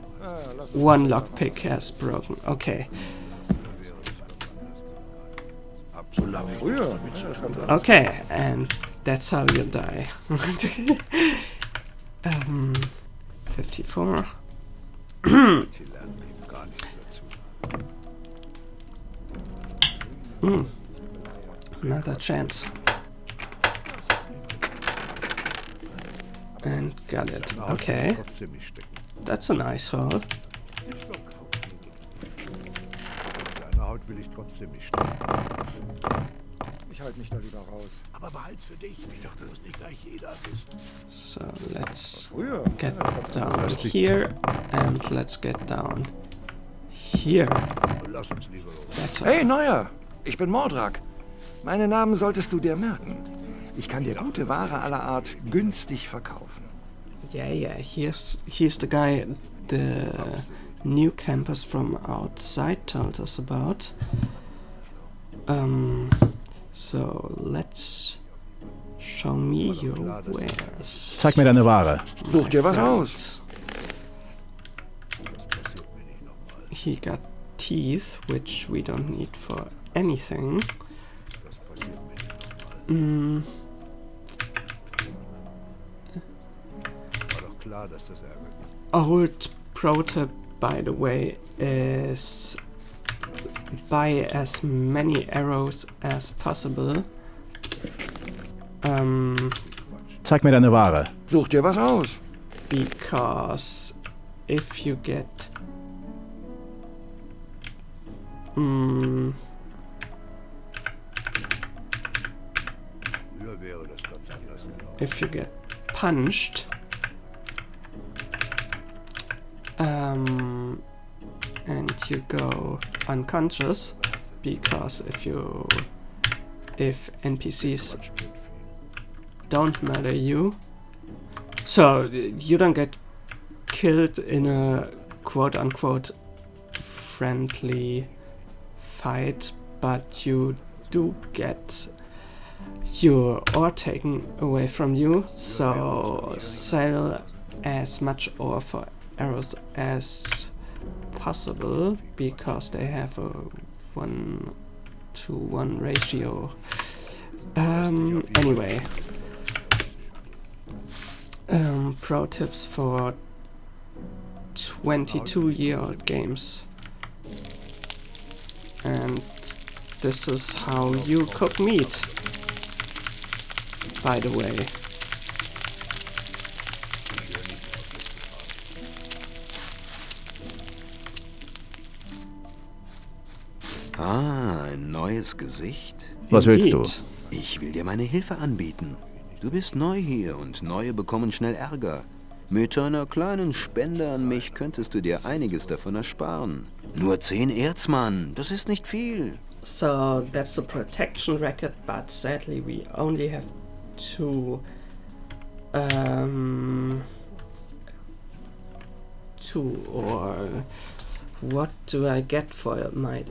one lockpick has broken. Okay. Okay, and that's how you die. 54. Another chance. And got it. Okay. That's a nice hole. Deine Haut will ich trotzdem nicht stecken. Ich halte mich da lieber raus. Aber behalt's für dich. Ich dachte, muss nicht gleich jeder wissen. So let's get down here and let's get down here. Better. Hey, Neuer! Ich bin Mordrak. Meine Namen solltest du dir merken. Ich kann dir gute Ware aller Art günstig verkaufen. Yeah, he's the guy the new campers from outside told us about. So let's show me your wares. Zeig mir deine Ware. Such dir was aus. He got teeth, which we don't need for anything. Old pro tip, by the way, is buy as many arrows as possible. Zeig mir deine Ware. Such dir was aus. Because if you get if you get punched, and you go unconscious, because if you if NPCs don't murder you. So you don't get killed in a quote-unquote friendly fight, but you do get your ore taken away from you, so sell as much ore for arrows as possible, because they have a 1-to-1 ratio. Anyway, pro tips for 22-year-old games. And this is how you cook meat, by the way. Ah, ein neues Gesicht. Was willst du? Indeed. Ich will dir meine Hilfe anbieten. Du bist neu hier und Neue bekommen schnell Ärger. Mit einer kleinen Spende an mich könntest du dir einiges davon ersparen. Nur 10 Erz, Mann, das ist nicht viel. So that's the protection record, but sadly we only have 2 ore. What do I get for my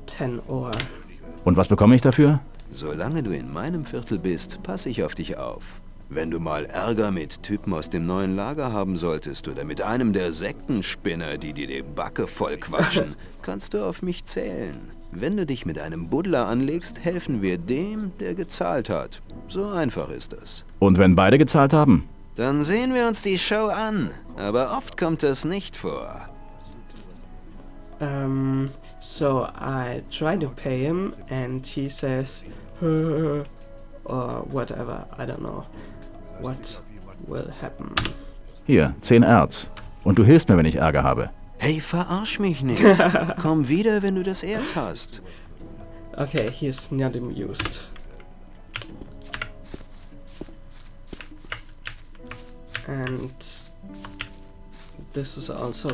10 ore? Und was bekomme ich dafür? Solange du in meinem Viertel bist, passe ich auf dich auf. Wenn du mal Ärger mit Typen aus dem neuen Lager haben solltest oder mit einem der Sektenspinner, die dir die Backe voll quatschen, kannst du auf mich zählen. Wenn du dich mit einem Buddler anlegst, helfen wir dem, der gezahlt hat. So einfach ist das. Und wenn beide gezahlt haben? Dann sehen wir uns die Show an. Aber oft kommt das nicht vor. So I try to pay him and he says, or whatever, I don't know what will happen. Hier, 10 Erz. Und du hilfst mir, wenn ich Ärger habe. Hey, verarsch mich nicht. Komm wieder, wenn du das Erz hast. Okay, he's not amused. And this is also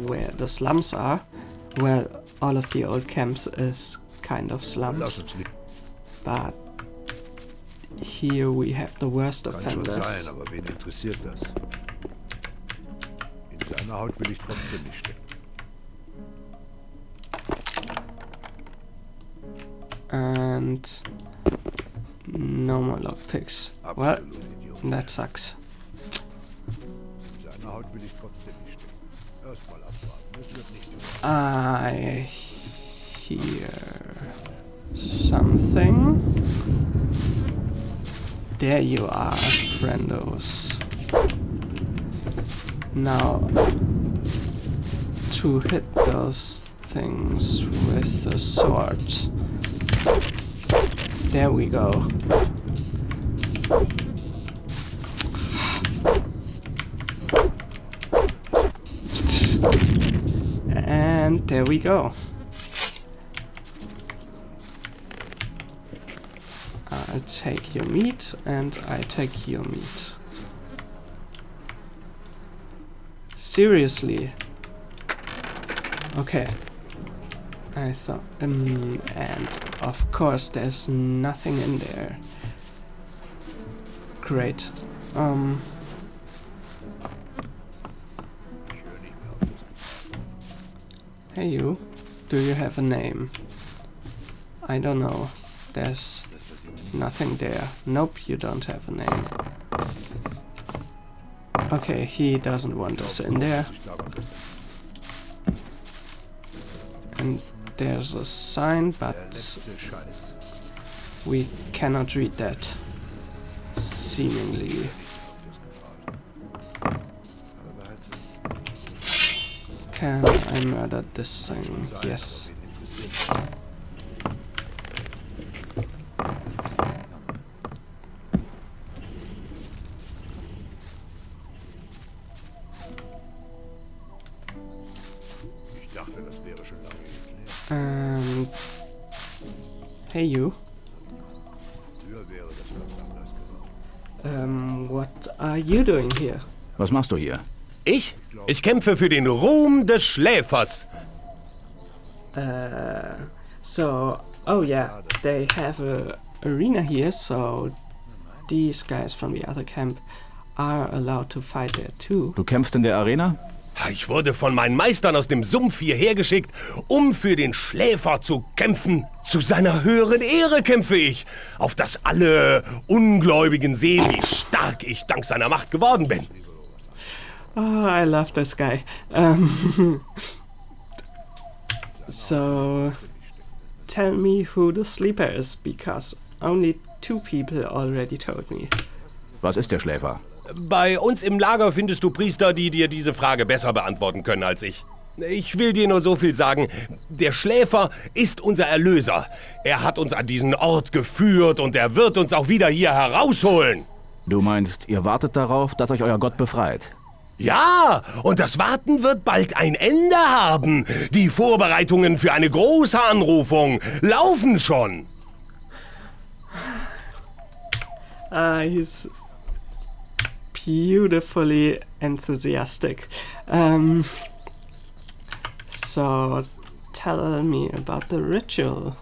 where the slums are. Well, all of the old camps is kind of slums. But here we have the worst Kann schon offenders. sein, aber wen interessiert das? In seiner Haut will ich trotzdem nicht stecken. And no more lockpicks. Well, Absolut Idiot. that sucks. In seiner Haut will ich trotzdem nicht stecken. Erstmal abwarten, das wird nicht so. I hear something. There you are, friendos. Now, to hit those things with the sword. There we go. And there we go. I'll take your meat and I take your meat. Seriously? Okay. I thought, and of course there's nothing in there. Great. Hey you, do you have a name? I don't know. There's nothing there. Nope, you don't have a name. Okay, he doesn't want us in there. And there's a sign, but we cannot read that. Seemingly. Can I murder this thing? Yes. Ich dachte, das wäre schon lange geklärt. And hey you. Früher wäre das ganz anders geworden. What are you doing here? Was machst du hier? Ich kämpfe für den Ruhm des Schläfers. So Oh yeah, they have a arena here, so these guys from the other camp are allowed to fight there too. Du kämpfst in der Arena? Ich wurde von meinen Meistern aus dem Sumpf hierher geschickt, um für den Schläfer zu kämpfen. Zu seiner höheren Ehre kämpfe ich, auf dass alle Ungläubigen sehen, wie stark ich dank seiner Macht geworden bin. Oh, I love this guy. So, tell me who the sleeper is, because only 2 people already told me. Was ist der Schläfer? Bei uns im Lager findest du Priester, die dir diese Frage besser beantworten können als ich. Ich will dir nur so viel sagen. Der Schläfer ist unser Erlöser. Er hat uns an diesen Ort geführt und er wird uns auch wieder hier herausholen. Du meinst, ihr wartet darauf, dass euch euer Gott befreit? Ja, und das Warten wird bald ein Ende haben. Die Vorbereitungen für eine große Anrufung laufen schon. He's beautifully enthusiastic. So, tell me about the ritual.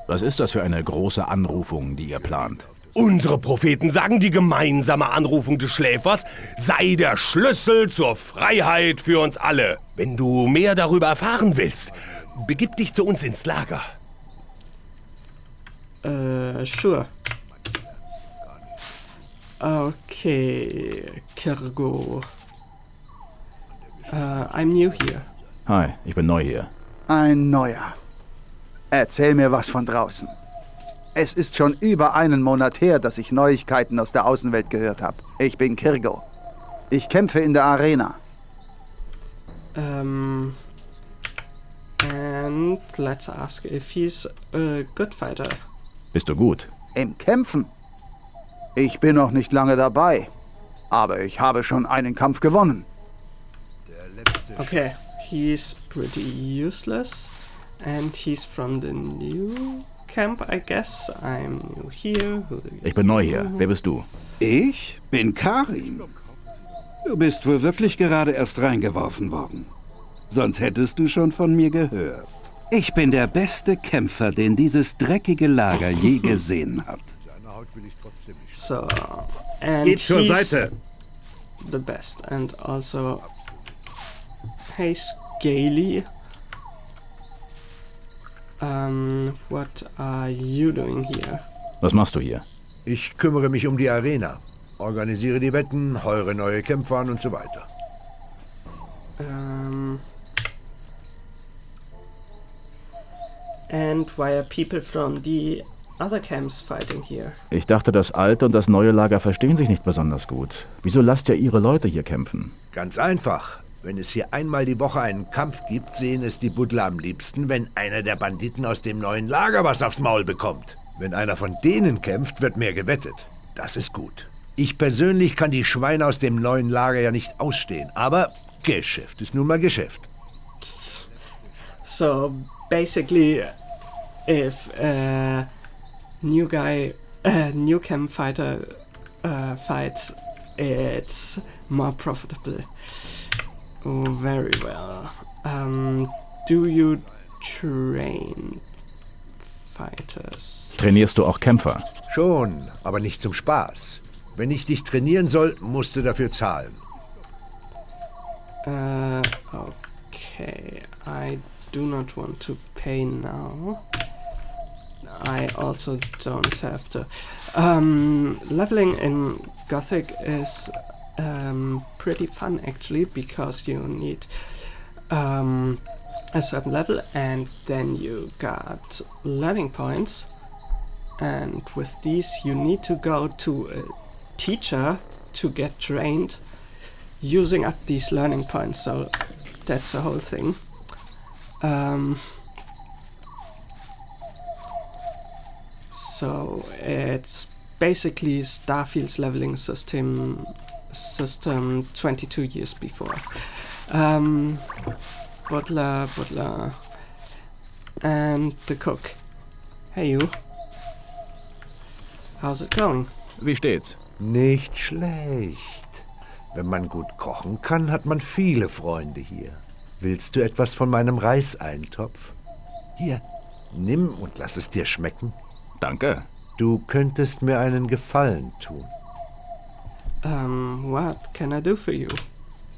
Was ist das für eine große Anrufung, die ihr plant? Unsere Propheten sagen, die gemeinsame Anrufung des Schläfers sei der Schlüssel zur Freiheit für uns alle. Wenn du mehr darüber erfahren willst, begib dich zu uns ins Lager. Sure. Okay, Kirgo. I'm new here. Hi, ich bin neu hier. Ein Neuer. Erzähl mir was von draußen. Es ist schon über einen Monat her, dass ich Neuigkeiten aus der Außenwelt gehört habe. Ich bin Kirgo. Ich kämpfe in der Arena. And let's ask if he's a good fighter. Bist du gut? Im Kämpfen? Ich bin noch nicht lange dabei. Aber ich habe schon einen Kampf gewonnen. Okay, he's pretty useless. And he's from the new camp, I guess. I'm new here. Ich bin neu hier. Wer bist du? Ich bin Karim. Du bist wohl wirklich gerade erst reingeworfen worden. Sonst hättest du schon von mir gehört. Ich bin der beste Kämpfer, den dieses dreckige Lager je gesehen hat. So, and Geht zur he's Seite. the best. And also, hey Scaly. What are you doing here? Was machst du hier? Ich kümmere mich um die Arena. Organisiere die Wetten, heure neue Kämpfer an und so weiter. And why are people from the other camps fighting here? Ich dachte, das alte und das neue Lager verstehen sich nicht besonders gut. Wieso lasst ihr ihre Leute hier kämpfen? Ganz einfach. Wenn es hier einmal die Woche einen Kampf gibt, sehen es die Buddler am liebsten, wenn einer der Banditen aus dem neuen Lager was aufs Maul bekommt. Wenn einer von denen kämpft, wird mehr gewettet. Das ist gut. Ich persönlich kann die Schweine aus dem neuen Lager ja nicht ausstehen, aber Geschäft ist nun mal Geschäft. So basically, if a new camp fighter fights, it's more profitable. Oh, very well. Do you train fighters? Trainierst du auch Kämpfer? Schon, aber nicht zum Spaß. Wenn ich dich trainieren soll, musst du dafür zahlen. Okay. I do not want to pay now. I also don't have to. Leveling in Gothic is pretty fun actually, because you need a certain level and then you got learning points, and with these you need to go to a teacher to get trained using up these learning points, so that's the whole thing. So it's basically Starfield's leveling system 22 years before. Butler, and the cook. Hey you. How's it going? Wie steht's? Nicht schlecht. Wenn man gut kochen kann, hat man viele Freunde hier. Willst du etwas von meinem Reiseintopf? Hier, Nimm und lass es dir schmecken. Danke. Du könntest mir einen Gefallen tun. What can I do for you?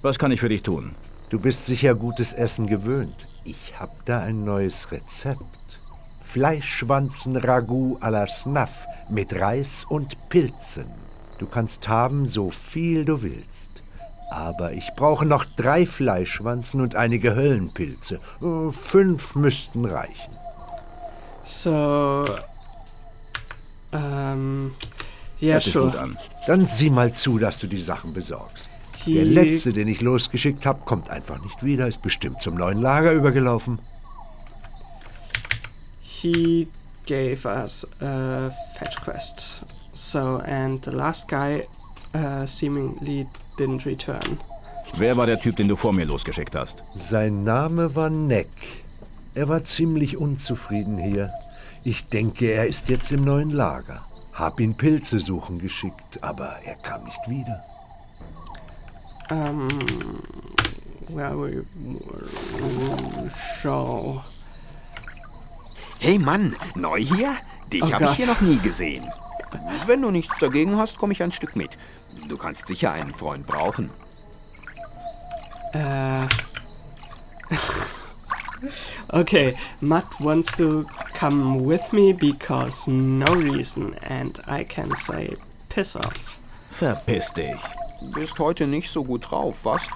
Was kann ich für dich tun? Du bist sicher gutes Essen gewöhnt. Ich hab da ein neues Rezept. Fleischschwanzen-Ragout à la Snaf mit Reis und Pilzen. Du kannst haben, so viel du willst. Aber ich brauche noch 3 Fleischschwanzen und einige Höllenpilze. 5 müssten reichen. So, ja, Hört sich gut sure. an. Dann sieh mal zu, dass du die Sachen besorgst. Der letzte, den ich losgeschickt habe, kommt einfach nicht wieder, ist bestimmt zum neuen Lager übergelaufen. He gave us a fetch quest. So, and the last guy seemingly didn't return. Wer war der Typ, den du vor mir losgeschickt hast? Sein Name war Neck. Er war ziemlich unzufrieden hier. Ich denke, er ist jetzt im neuen Lager. Hab ihn Pilze suchen geschickt, aber er kam nicht wieder. Well, so. Hey Mann, neu hier? Dich habe ich hier noch nie gesehen. Wenn du nichts dagegen hast, komme ich ein Stück mit. Du kannst sicher einen Freund brauchen. Okay, Matt wants to come with me because no reason, and I can say piss off. Verpiss dich. Bist heute nicht so gut drauf, was?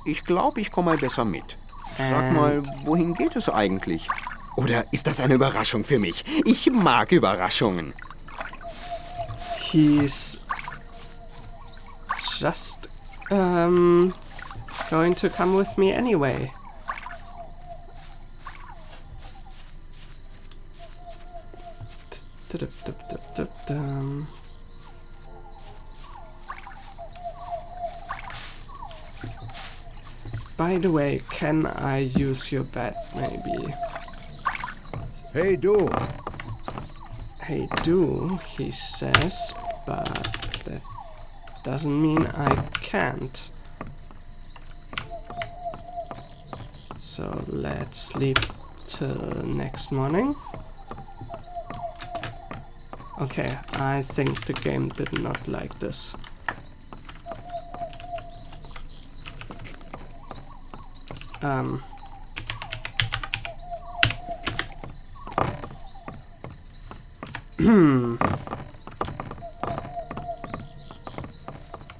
Ich glaube, ich komme mal besser mit. Sag mal, wohin geht es eigentlich? Oder ist das eine Überraschung für mich? Ich mag Überraschungen. He's just going to come with me anyway. By the way, can I use your bed, maybe? Hey, du! Hey, do, he says, but that doesn't mean I can't. So let's sleep till next morning. Okay, I think the game did not like this.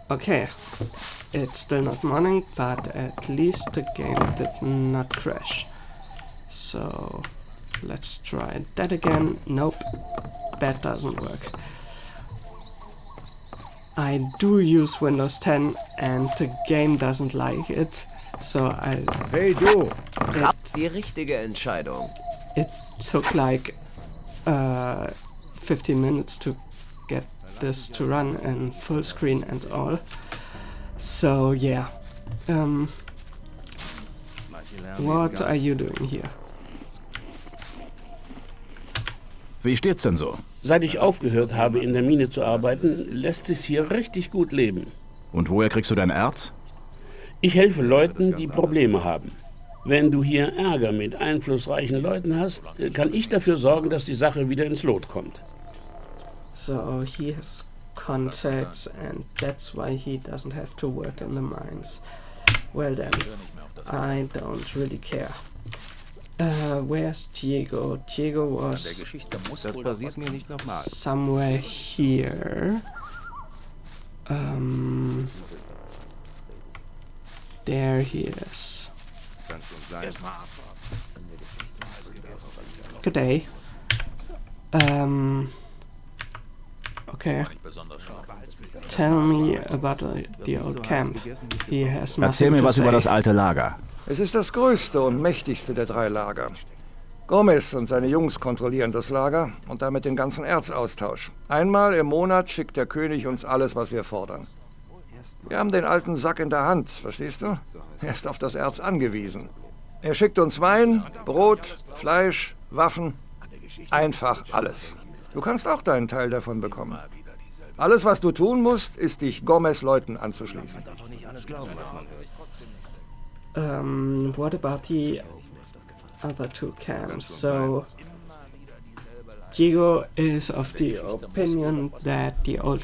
Okay, it's still not morning, but at least the game did not crash. So let's try that again. Nope, that doesn't work. I do use Windows 10 and the game doesn't like it, so I... Hey du! Die richtige Entscheidung. It took like 15 minutes to get this to run in full screen and all. So yeah. What are you doing here? Wie steht's denn so? Seit ich aufgehört habe, in der Mine zu arbeiten, lässt sich's hier richtig gut leben. Und woher kriegst du dein Erz? Ich helfe Leuten, die Probleme haben. Wenn du hier Ärger mit einflussreichen Leuten hast, kann ich dafür sorgen, dass die Sache wieder ins Lot kommt. So he has contacts and that's why he doesn't have to work in the mines. Well then, I don't really care. Where's Diego? Diego was somewhere here. There he is. Good day. Okay. Tell me about the old camp. He has Erzähl nothing mir to was über say. das alte Lager. Es ist das größte und mächtigste der 3 Lager. Gomez und seine Jungs kontrollieren das Lager und damit den ganzen Erzaustausch. Einmal im Monat schickt der König uns alles, was wir fordern. Wir haben den alten Sack in der Hand, verstehst du? Er ist auf das Erz angewiesen. Er schickt uns Wein, Brot, Fleisch, Waffen, einfach alles. Du kannst auch deinen Teil davon bekommen. Alles, was du tun musst, ist, dich Gomez-Leuten anzuschließen. What about the other 2 camps? So, Diego is of the opinion that the old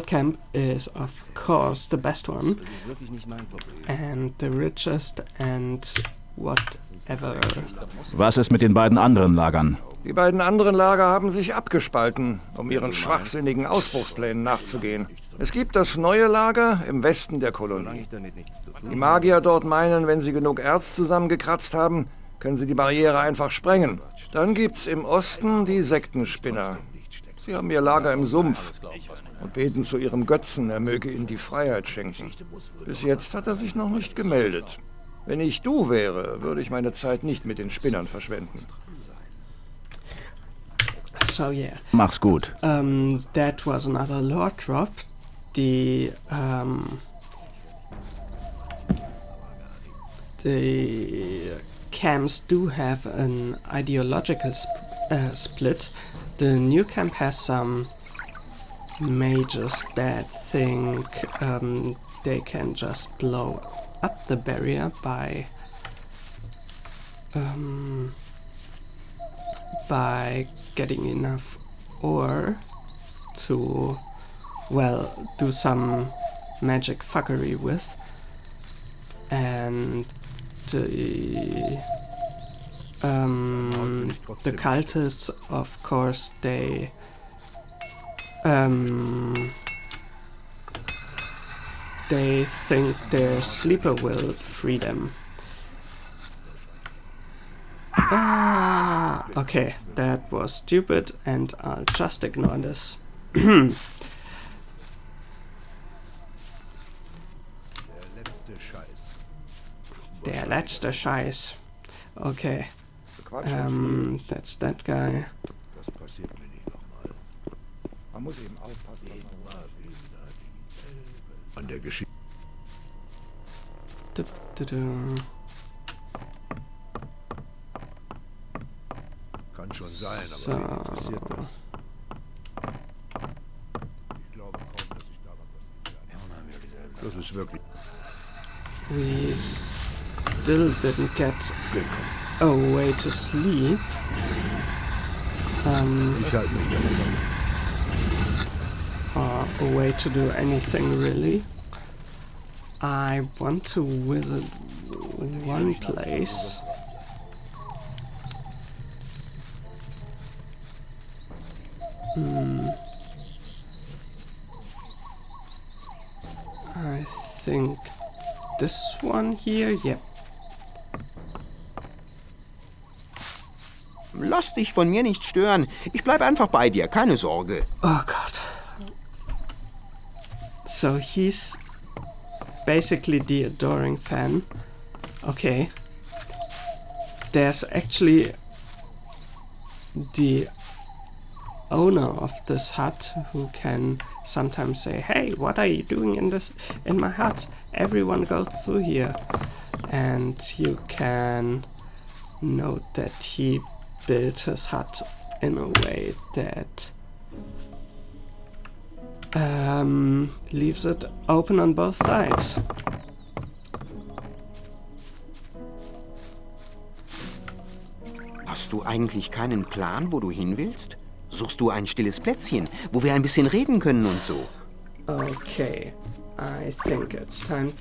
camp is of course the best one and the richest and whatever. Was ist mit den beiden anderen Lagern? Die beiden anderen Lager haben sich abgespalten, um ihren schwachsinnigen Ausbruchsplänen nachzugehen. Es gibt das neue Lager im Westen der Kolonie. Die Magier dort meinen, wenn sie genug Erz zusammengekratzt haben, können sie die Barriere einfach sprengen. Dann gibt's im Osten die Sektenspinner. Sie haben ihr Lager im Sumpf und beten zu ihrem Götzen, er möge ihnen die Freiheit schenken. Bis jetzt hat er sich noch nicht gemeldet. Wenn ich du wäre, würde ich meine Zeit nicht mit den Spinnern verschwenden. So yeah. Mach's gut. That was another lore drop. The camps do have an ideological split. The new camp has some mages that think they can just blow up the barrier by getting enough ore to, well, do some magic fuckery with. And the cultists, of course, they think their sleeper will free them. Okay, that was stupid and I'll just ignore this. Der letzte Scheiß. Okay. That's that guy. Das passiert mir nicht nochmal. Man muss eben aufpassen. An der Geschichte. Kann schon sein, aber wen interessiert das? Ich glaube kaum, dass ich daran was. Das ist wirklich. We still didn't get a way to sleep. Or a way to do anything really. I want to visit one place. I think this one here, yep. Lass dich von mir nicht stören. Ich bleib einfach bei dir, keine Sorge. Oh God. So he's basically the adoring fan. Okay. There's actually the owner of this hut who can sometimes say, "Hey, what are you doing in my hut? Everyone goes through here." And you can note that he built his hut in a way that leaves it open on both sides. Hast du eigentlich keinen Plan, wo du hin willst? Suchst du ein stilles Plätzchen, wo wir ein bisschen reden können und so? Okay, I think it's time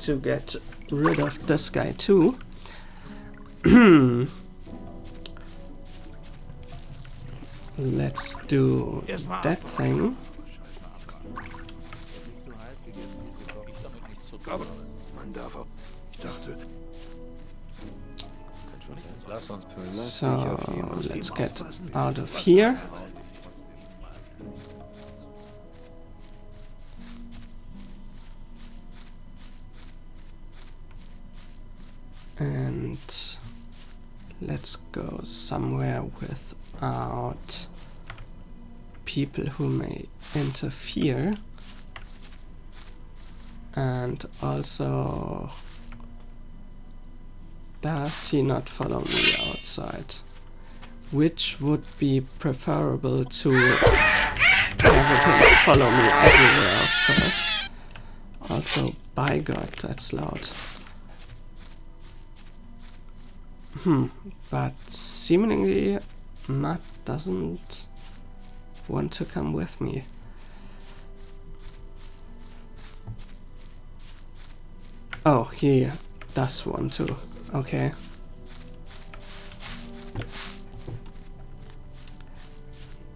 to get rid of this guy too. Let's do that thing. So, let's get out of here. And let's go somewhere without people who may interfere. And also, does he not follow me outside? Which would be preferable to have him follow me everywhere, of course. Also, by God, that's loud. But seemingly Matt doesn't want to come with me. Oh, he does want to. Okay.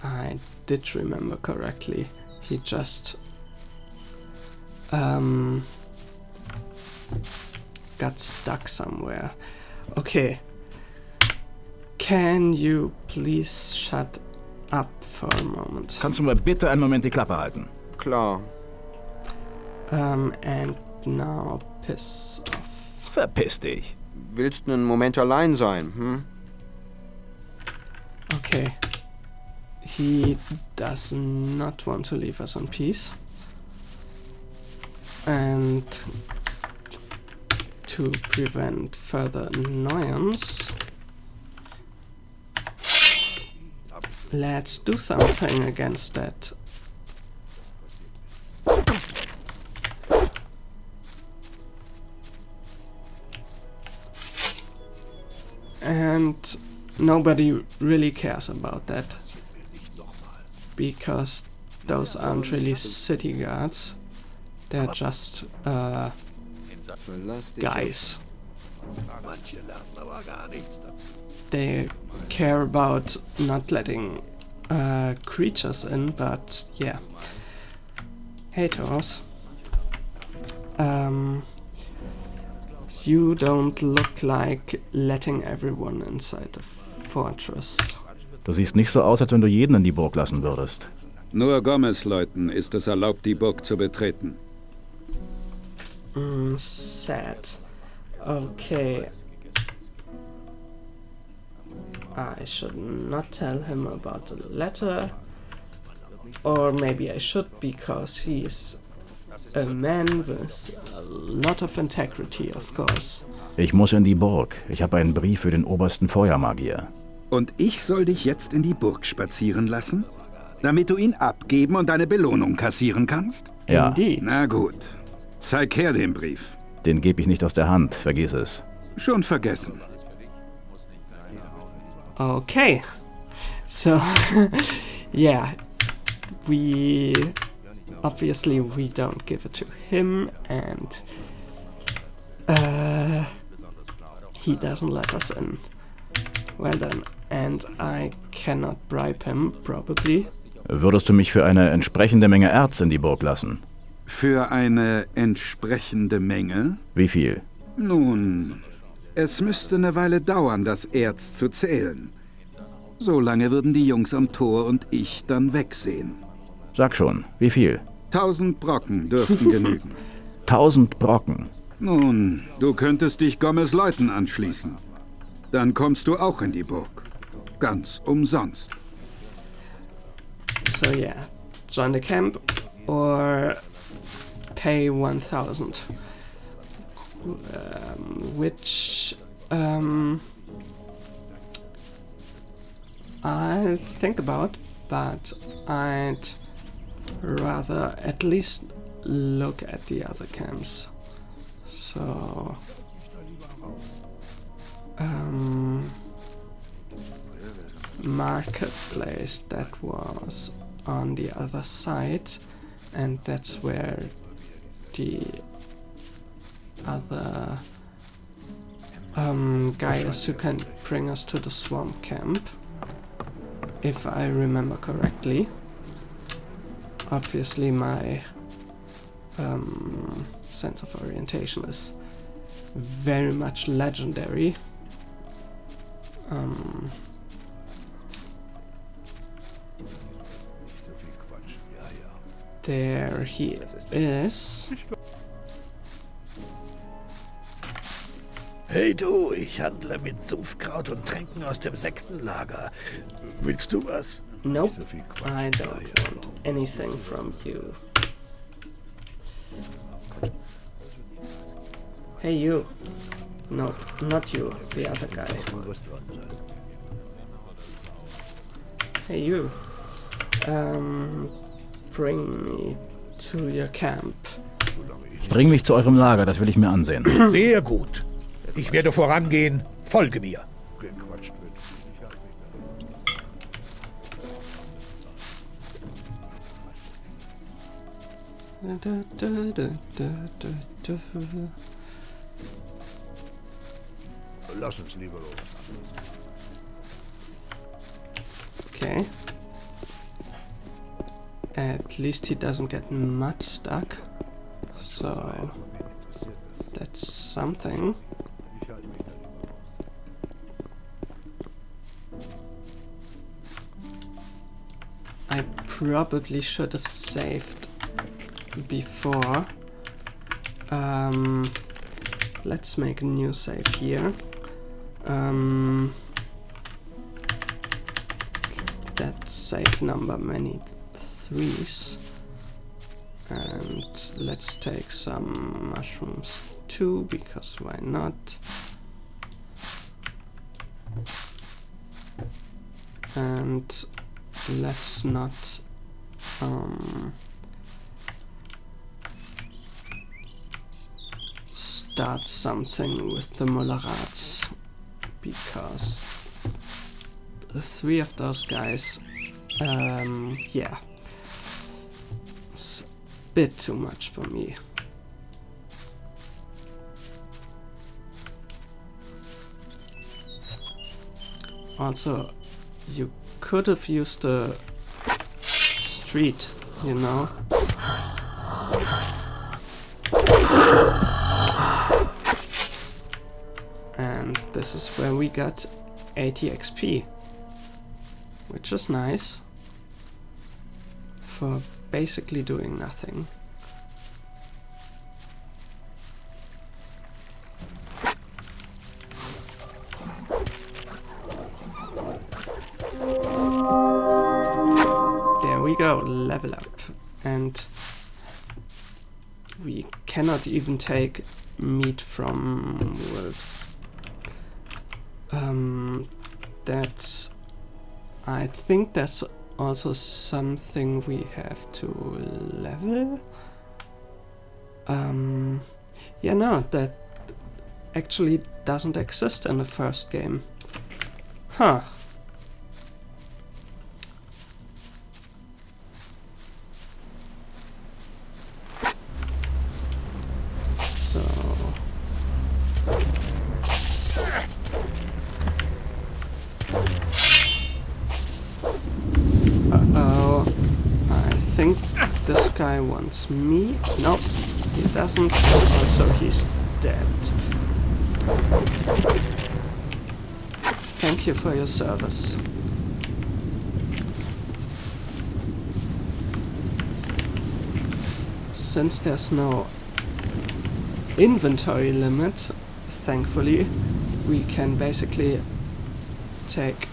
I did remember correctly. He just got stuck somewhere. Okay. Can you please shut up for a moment? Kannst du mal bitte einen Moment die Klappe halten? Klar. And now piss off. Verpiss dich. Willst einen Moment allein sein, hm? Okay. He does not want to leave us in peace. And to prevent further annoyance, let's do something against that. And nobody really cares about that, because those aren't really city guards. They're just guys. They care about not letting creatures in, but yeah. Hey Taurus. You don't look like letting everyone inside the fortress. Du siehst nicht so aus, als wenn du jeden in die Burg lassen würdest. Nur Gomez-Leuten ist es erlaubt, die Burg zu betreten. Sad. Okay. I should not tell him about the letter. Or maybe I should, because he's a man with a lot of integrity, of course. Ich muss in die Burg. Ich habe einen Brief für den obersten Feuermagier. Und ich soll dich jetzt in die Burg spazieren lassen? Damit du ihn abgeben und deine Belohnung kassieren kannst? Ja. Indeed. Na gut. Zeig her den Brief. Den gebe ich nicht aus der Hand, vergiss es. Schon vergessen. Okay. So, yeah. We don't give it to him, and he doesn't let us in. Well then, and I cannot bribe him, probably. Würdest du mich für eine entsprechende Menge Erz in die Burg lassen? Für eine entsprechende Menge? Wie viel? Nun, es müsste eine Weile dauern, das Erz zu zählen. So lange würden die Jungs am Tor und ich dann wegsehen. Sag schon, wie viel? 1000 Brocken dürften genügen. 1000 Brocken? Nun, du könntest dich Gomez Leuten anschließen. Dann kommst du auch in die Burg. Ganz umsonst. So yeah, join the camp or pay 1000. Which I'll think about, but I'd rather at least look at the other camps. So marketplace, that was on the other side, and that's where the other guys who can bring us to the swamp camp, if I remember correctly. Obviously my sense of orientation is very much legendary. There he is. Hey du, ich handle mit Sumpfkraut und Tränken aus dem Sektenlager. Willst du was? Nope, I don't want anything from you. Hey you. No, not you, the other guy. Hey you. Bring me to your camp. Bring mich zu eurem Lager, das will ich mir ansehen. Sehr gut. Ich werde vorangehen. Folge mir. Lass uns lieber los. Okay. At least he doesn't get mud stuck. So that's something. I probably should have saved before. Let's make a new save here. That save number many threes. And let's take some mushrooms too, because why not? And let's not start something with the Mullerats, because the three of those guys, yeah, it's a bit too much for me. Also, you could have used the street, you know? And this is where we got 80 XP, which is nice for basically doing nothing. There we go, level up. And we cannot even take meat from wolves. That's... I think that's also something we have to level. Yeah, no, that actually doesn't exist in the first game. Huh. This guy wants me. Nope, he doesn't. Also, he's dead. Thank you for your service. Since there's no inventory limit, thankfully, we can basically take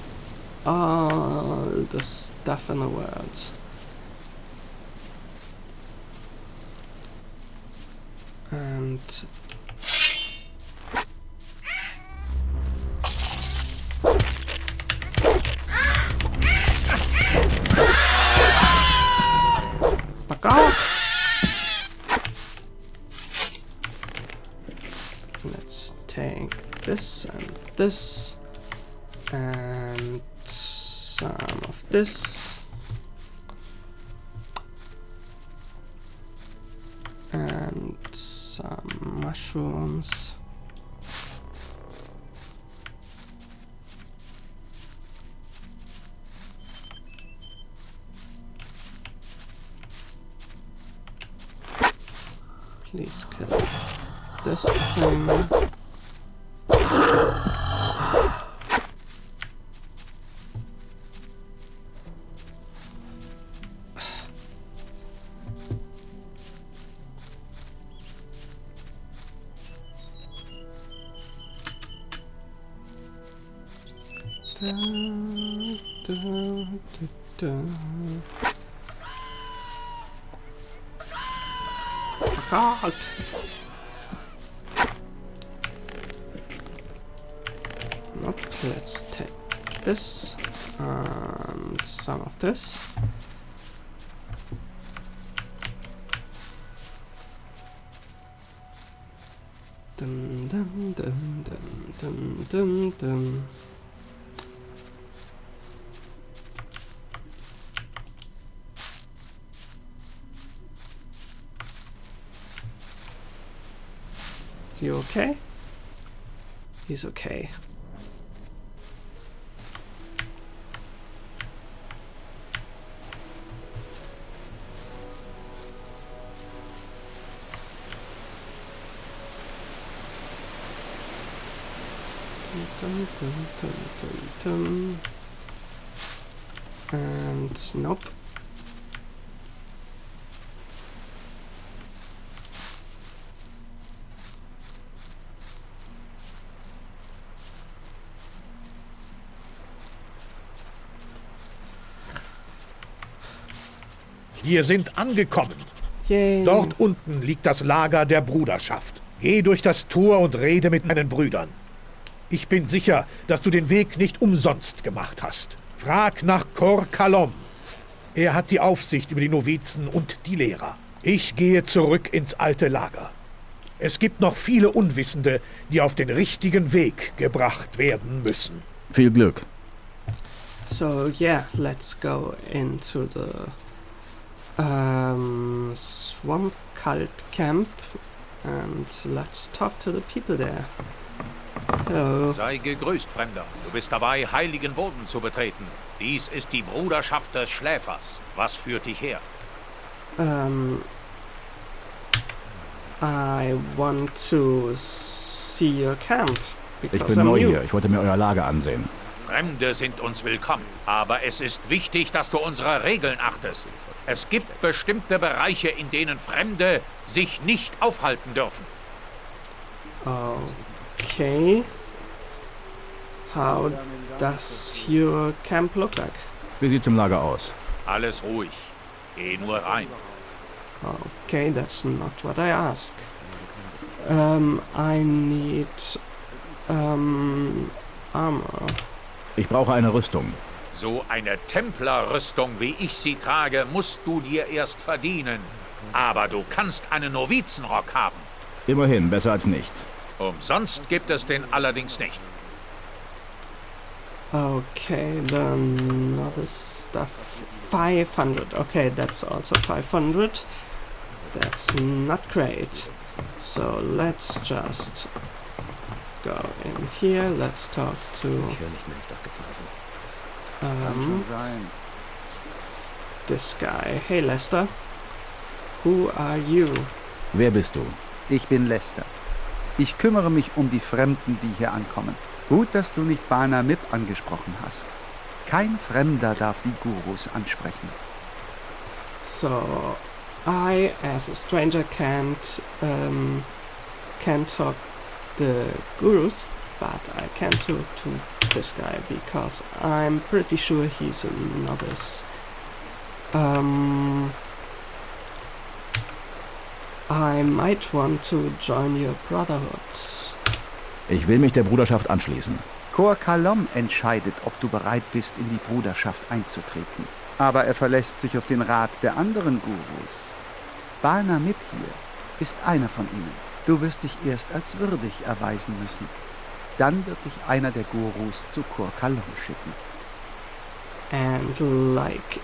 all the stuff in the world. And back off. Let's take this and this and some of this. And some mushrooms. Please kill this thing. God. Nope, let's take this and some of this. Dum dum dum dum dum dum dum. You okay? He's okay. Dun, dun, dun, dun, dun. And nope. Wir sind angekommen. Yay. Dort unten liegt das Lager der Bruderschaft. Geh durch das Tor und rede mit meinen Brüdern. Ich bin sicher, dass du den Weg nicht umsonst gemacht hast. Frag nach Cor Kalom. Er hat die Aufsicht über die Novizen und die Lehrer. Ich gehe zurück ins alte Lager. Es gibt noch viele Unwissende, die auf den richtigen Weg gebracht werden müssen. Viel Glück. So yeah, let's go into the swamp cult camp and let's talk to the people there. Hello. Sei gegrüßt, Fremder. Du bist dabei, heiligen Boden zu betreten. Dies ist die Bruderschaft des Schläfers. Was führt dich her? I want to see your camp. Ich bin neu hier. Ich wollte mir euer Lager ansehen. Fremde sind uns willkommen. Aber es ist wichtig, dass du unsere Regeln achtest. Es gibt bestimmte Bereiche, in denen Fremde sich nicht aufhalten dürfen. Okay. How does your camp look like? Wie sieht's im Lager aus? Alles ruhig. Geh nur rein. Okay, that's not what I asked. I need armor. Ich brauche eine Rüstung. So eine Templerrüstung, wie ich sie trage, musst du dir erst verdienen. Aber du kannst einen Novizenrock haben. Immerhin, besser als nichts. Umsonst gibt es den allerdings nicht. Okay, the novice stuff 500. Okay, that's also 500. That's not great. So let's just go in here. Let's talk to this guy. Hey Lester, who are you? Wer bist du? Ich bin Lester. Ich kümmere mich um die Fremden, die hier ankommen. Gut, dass du nicht Bana Mip angesprochen hast. Kein Fremder darf die Gurus ansprechen. So, I, as a stranger, can't talk the gurus, but I can talk to this guy because I'm pretty sure he's a novice. I might want to join your brotherhood. Ich will mich der Bruderschaft anschließen. Cor Kalom entscheidet, ob du bereit bist, in die Bruderschaft einzutreten. Aber er verlässt sich auf den Rat der anderen Gurus. Bana Mip hier ist einer von ihnen. Du wirst dich erst als würdig erweisen müssen. Dann wird dich einer der Gurus zu Cor Kalom schicken. And like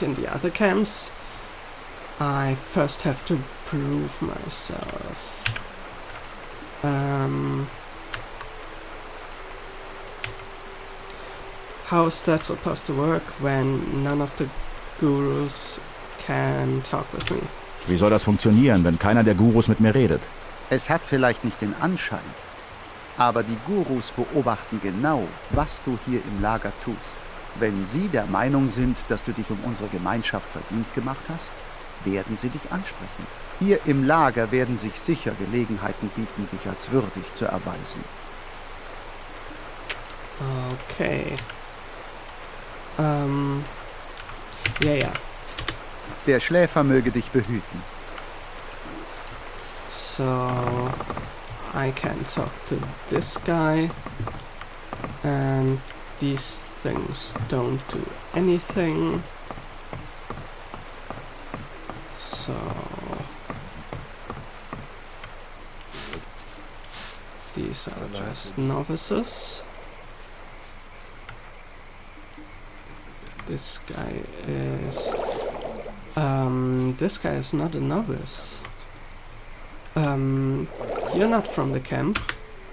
in the other camps, I first have to prove myself. How's that supposed to work when none of the gurus can talk with me? Wie soll das funktionieren, wenn keiner der Gurus mit mir redet? Es hat vielleicht nicht den Anschein, aber die Gurus beobachten genau, was du hier im Lager tust. Wenn sie der Meinung sind, dass du dich um unsere Gemeinschaft verdient gemacht hast, werden sie dich ansprechen. Hier im Lager werden sich sicher Gelegenheiten bieten, dich als würdig zu erweisen. Okay. Ja. Der Schläfer möge dich behüten. So, I can talk to this guy, and these things don't do anything. So, these are just novices. This guy is This guy is not a novice. You're not from the camp.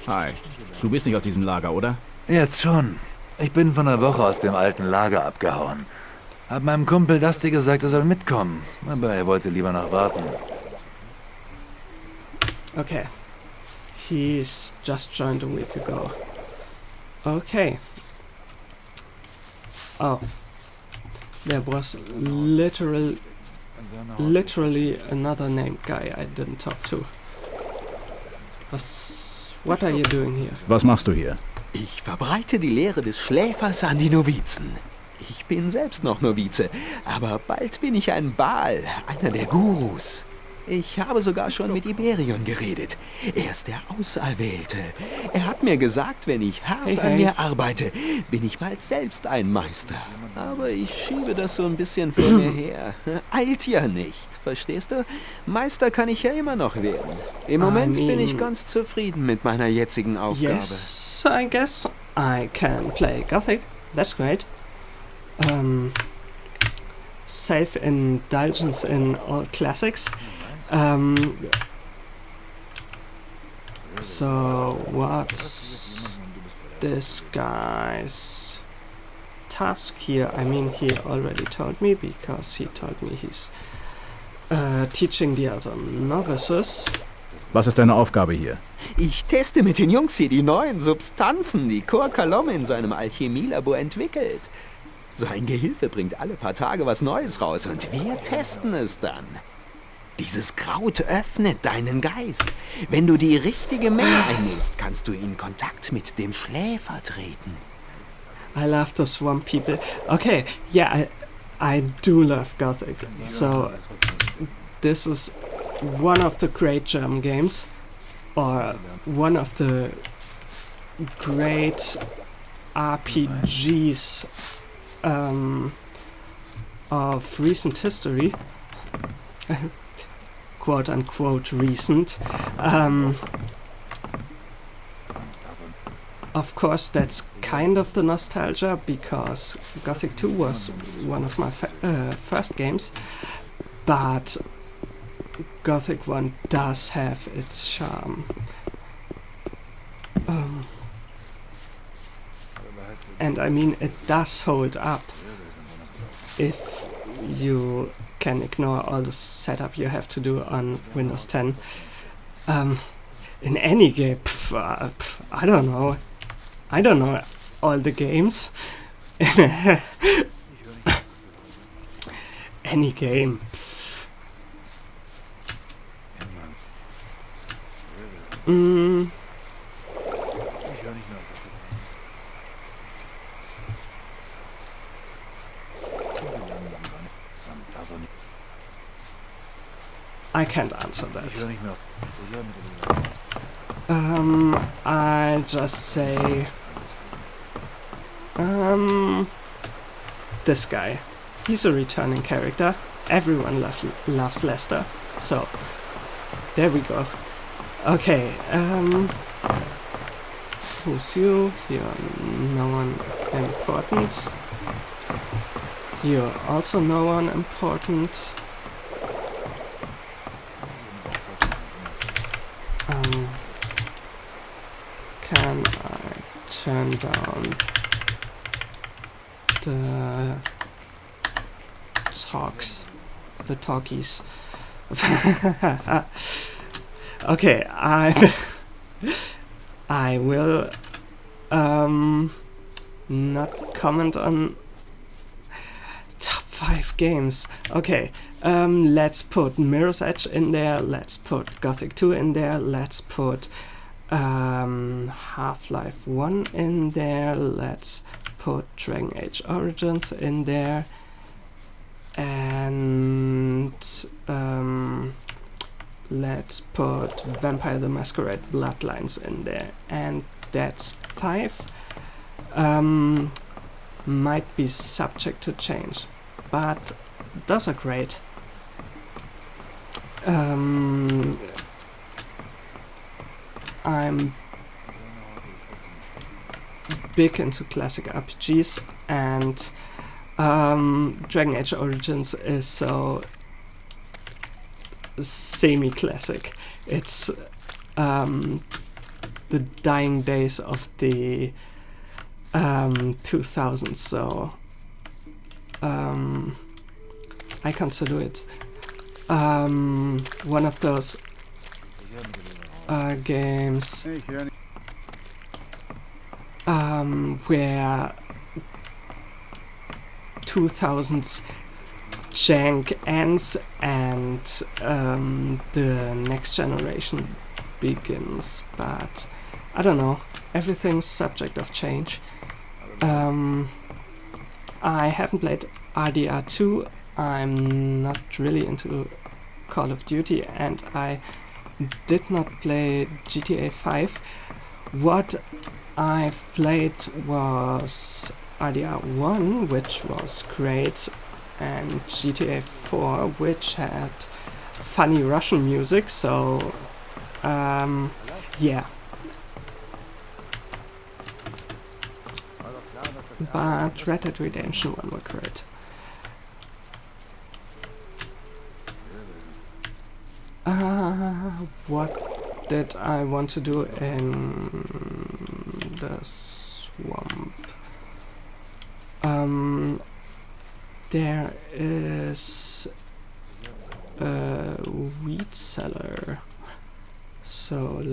Hi, du bist nicht aus diesem Lager, oder? Jetzt schon. Ich bin vor einer Woche aus dem alten Lager abgehauen. Hab meinem Kumpel Dusty gesagt, er soll mitkommen, aber er wollte lieber noch warten. Okay. He's just joined a week ago. Okay. Oh. There was literally another named guy I didn't talk to. What are you doing here? Was machst du hier? Ich verbreite die Lehre des Schläfers an die Novizen. Ich bin selbst noch Novize, aber bald bin ich ein Baal, einer der Gurus. Ich habe sogar schon mit Iberion geredet. Er ist der Auserwählte. Er hat mir gesagt, wenn ich hart an mir arbeite, bin ich bald selbst ein Meister. Aber ich schiebe das so ein bisschen vor mir her. Eilt ja nicht, verstehst du? Meister kann ich ja immer noch werden. Im Moment bin ich ganz zufrieden mit meiner jetzigen Aufgabe. Yes, I guess I can play Gothic. That's great. Safe indulgence in all classics. So what's this guy's task here? I mean, he already told me, because he told me he's teaching the other novices. Was ist deine Aufgabe hier? Ich teste mit den Jungs hier die neuen Substanzen, die Kor Kalom in seinem Alchemielabor entwickelt. Sein Gehilfe bringt alle paar Tage was Neues raus und wir testen es dann. Dieses Kraut öffnet deinen Geist. Wenn du die richtige Menge einnimmst, kannst du in Kontakt mit dem Schläfer treten. I love the swamp people. Okay, yeah, I do love Gothic. So, this is one of the great German games, or one of the great RPGs of recent history. Quote unquote recent. Of course, that's kind of the nostalgia, because Gothic 2 was one of my first games, but Gothic 1 does have its charm. And I mean, it does hold up if you can ignore all the setup you have to do on Windows 10. In any game, I don't know. I don't know all the games. Any game. I can't answer that. I'll just say this guy. He's a returning character. Everyone loves Lester. So there we go. Okay, who's you? You're no one important. You're also no one important. Can I turn down the talkies? Okay, I will not comment on top 5 games. Okay, let's put Mirror's Edge in there, let's put Gothic 2 in there, let's put Half-Life 1 in there, let's put Dragon Age Origins in there, and let's put Vampire the Masquerade Bloodlines in there, and that's 5. Might be subject to change, but those are great. I'm big into classic RPGs, and Dragon Age Origins is so semi-classic. It's the dying days of the 2000s, so I consider it one of those games where 2000s jank ends and the next generation begins, but I don't know, everything's subject of change. I haven't played RDR2, I'm not really into Call of Duty, and I did not play GTA 5. What I've played was RDR1, which was great, and GTA 4, which had funny Russian music, so yeah. But Red Dead Redemption 1 was great. What did I want to do in the swamp? There is a wheat cellar. So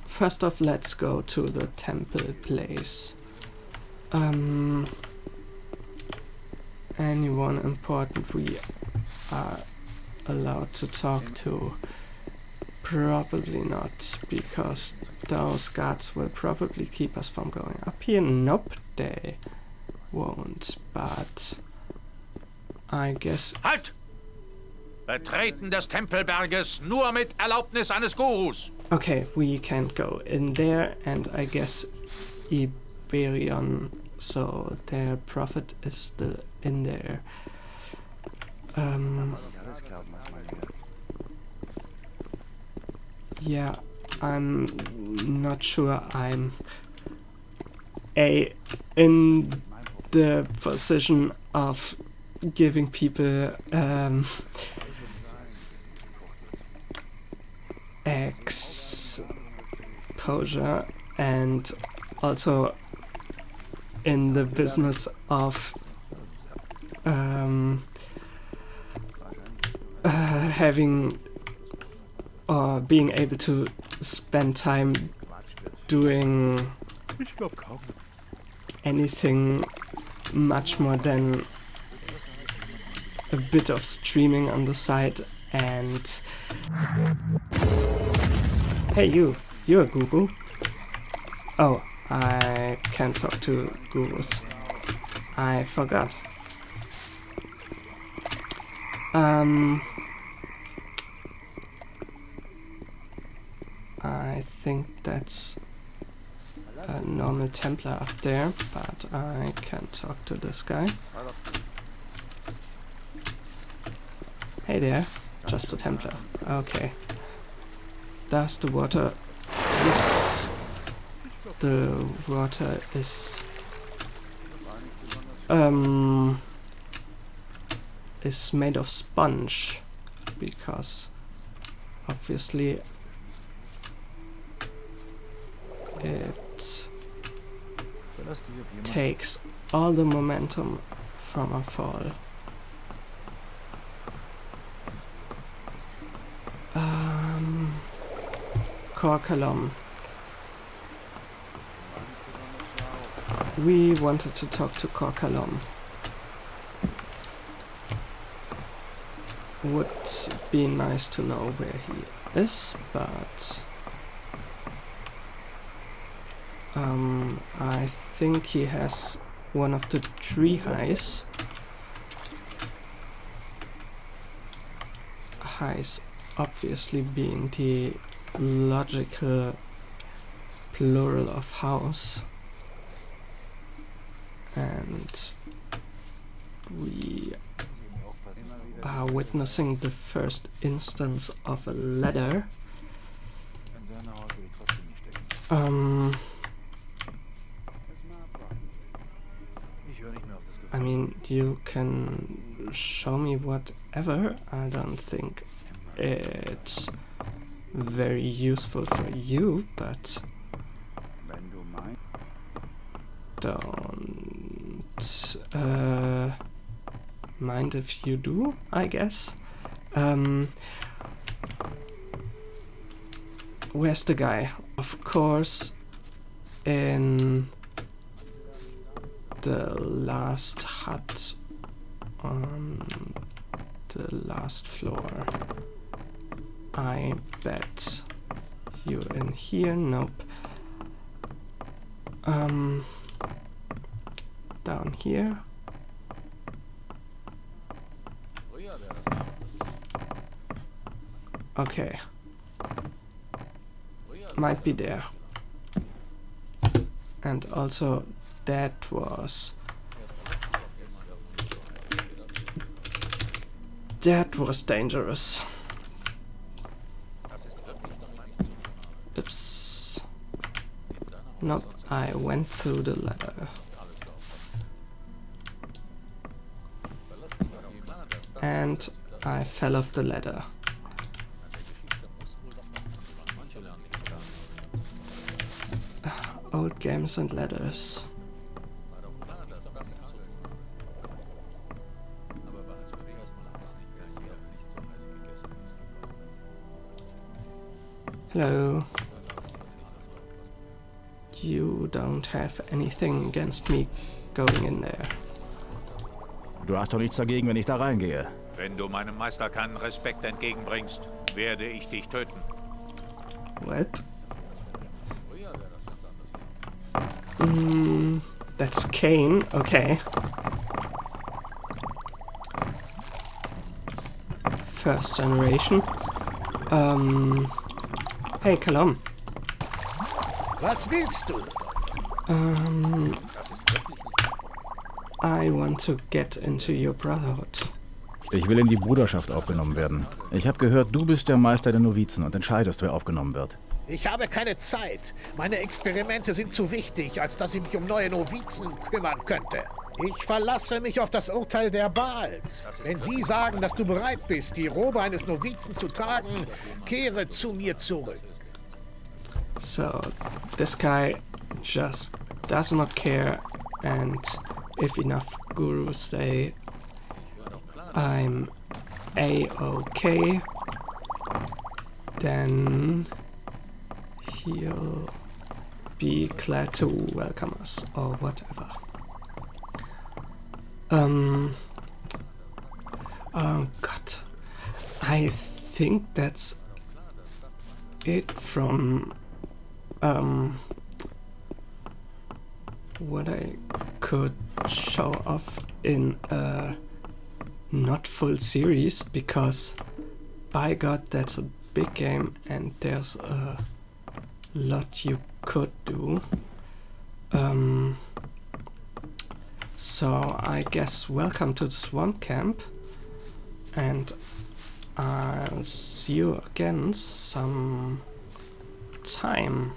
first off, let's go to the temple place. Anyone important we are allowed to talk to? Probably not, because those guards will probably keep us from going up here. Nope, they won't, but I guess... Halt! Betreten des Tempelberges nur mit Erlaubnis eines Gurus. Okay, we can't go in there, and I guess Iberion, so their prophet is still in there. Yeah, I'm not sure I'm in the position of giving people exposure, and also in the business of having or being able to spend time doing anything much more than a bit of streaming on the side. And hey, you're a guru. Oh, I can't talk to gurus. I forgot. I think that's a normal Templar up there, but I can't talk to this guy. Hey there, just a Templar. Okay. Does the water... Yes. The water is made of sponge, because obviously it takes all the momentum from a fall. Korkalom. We wanted to talk to Korkalom. Would be nice to know where he is, but I think he has one of the tree highs. Highs obviously being the logical plural of house. And we are witnessing the first instance of a ladder. mean, you can show me whatever. I don't think it's very useful for you, but don't mind if you do, I guess. Where's the guy? Of course, in the last hut on the last floor. I bet you in here. Nope. Down here. Okay. Might be there. And also that was dangerous. Oops. Nope, I went through the ladder. And I fell off the ladder. Old games and ladders. Hello. You don't have anything against me going in there. Du hast doch nichts dagegen, wenn ich da reingehe. Wenn du meinem Meister keinen Respekt entgegenbringst, werde ich dich töten. What? That's Kane, okay. First generation. Hey, Kalom. Was willst du? I want to get into your brotherhood. Ich will in die Bruderschaft aufgenommen werden. Ich habe gehört, du bist der Meister der Novizen und entscheidest, wer aufgenommen wird. Ich habe keine Zeit. Meine Experimente sind zu wichtig, als dass ich mich um neue Novizen kümmern könnte. Ich verlasse mich auf das Urteil der Baals. Wenn Sie sagen, dass du bereit bist, die Robe eines Novizen zu tragen, kehre zu mir zurück. So, this guy just does not care, and if enough gurus say I'm A-okay, then he'll be glad to welcome us or whatever. Oh god. I think that's it from what I could show off in a not full series, because by god, that's a big game and there's a lot you could do. So I guess welcome to the swamp camp, and I'll see you again some time.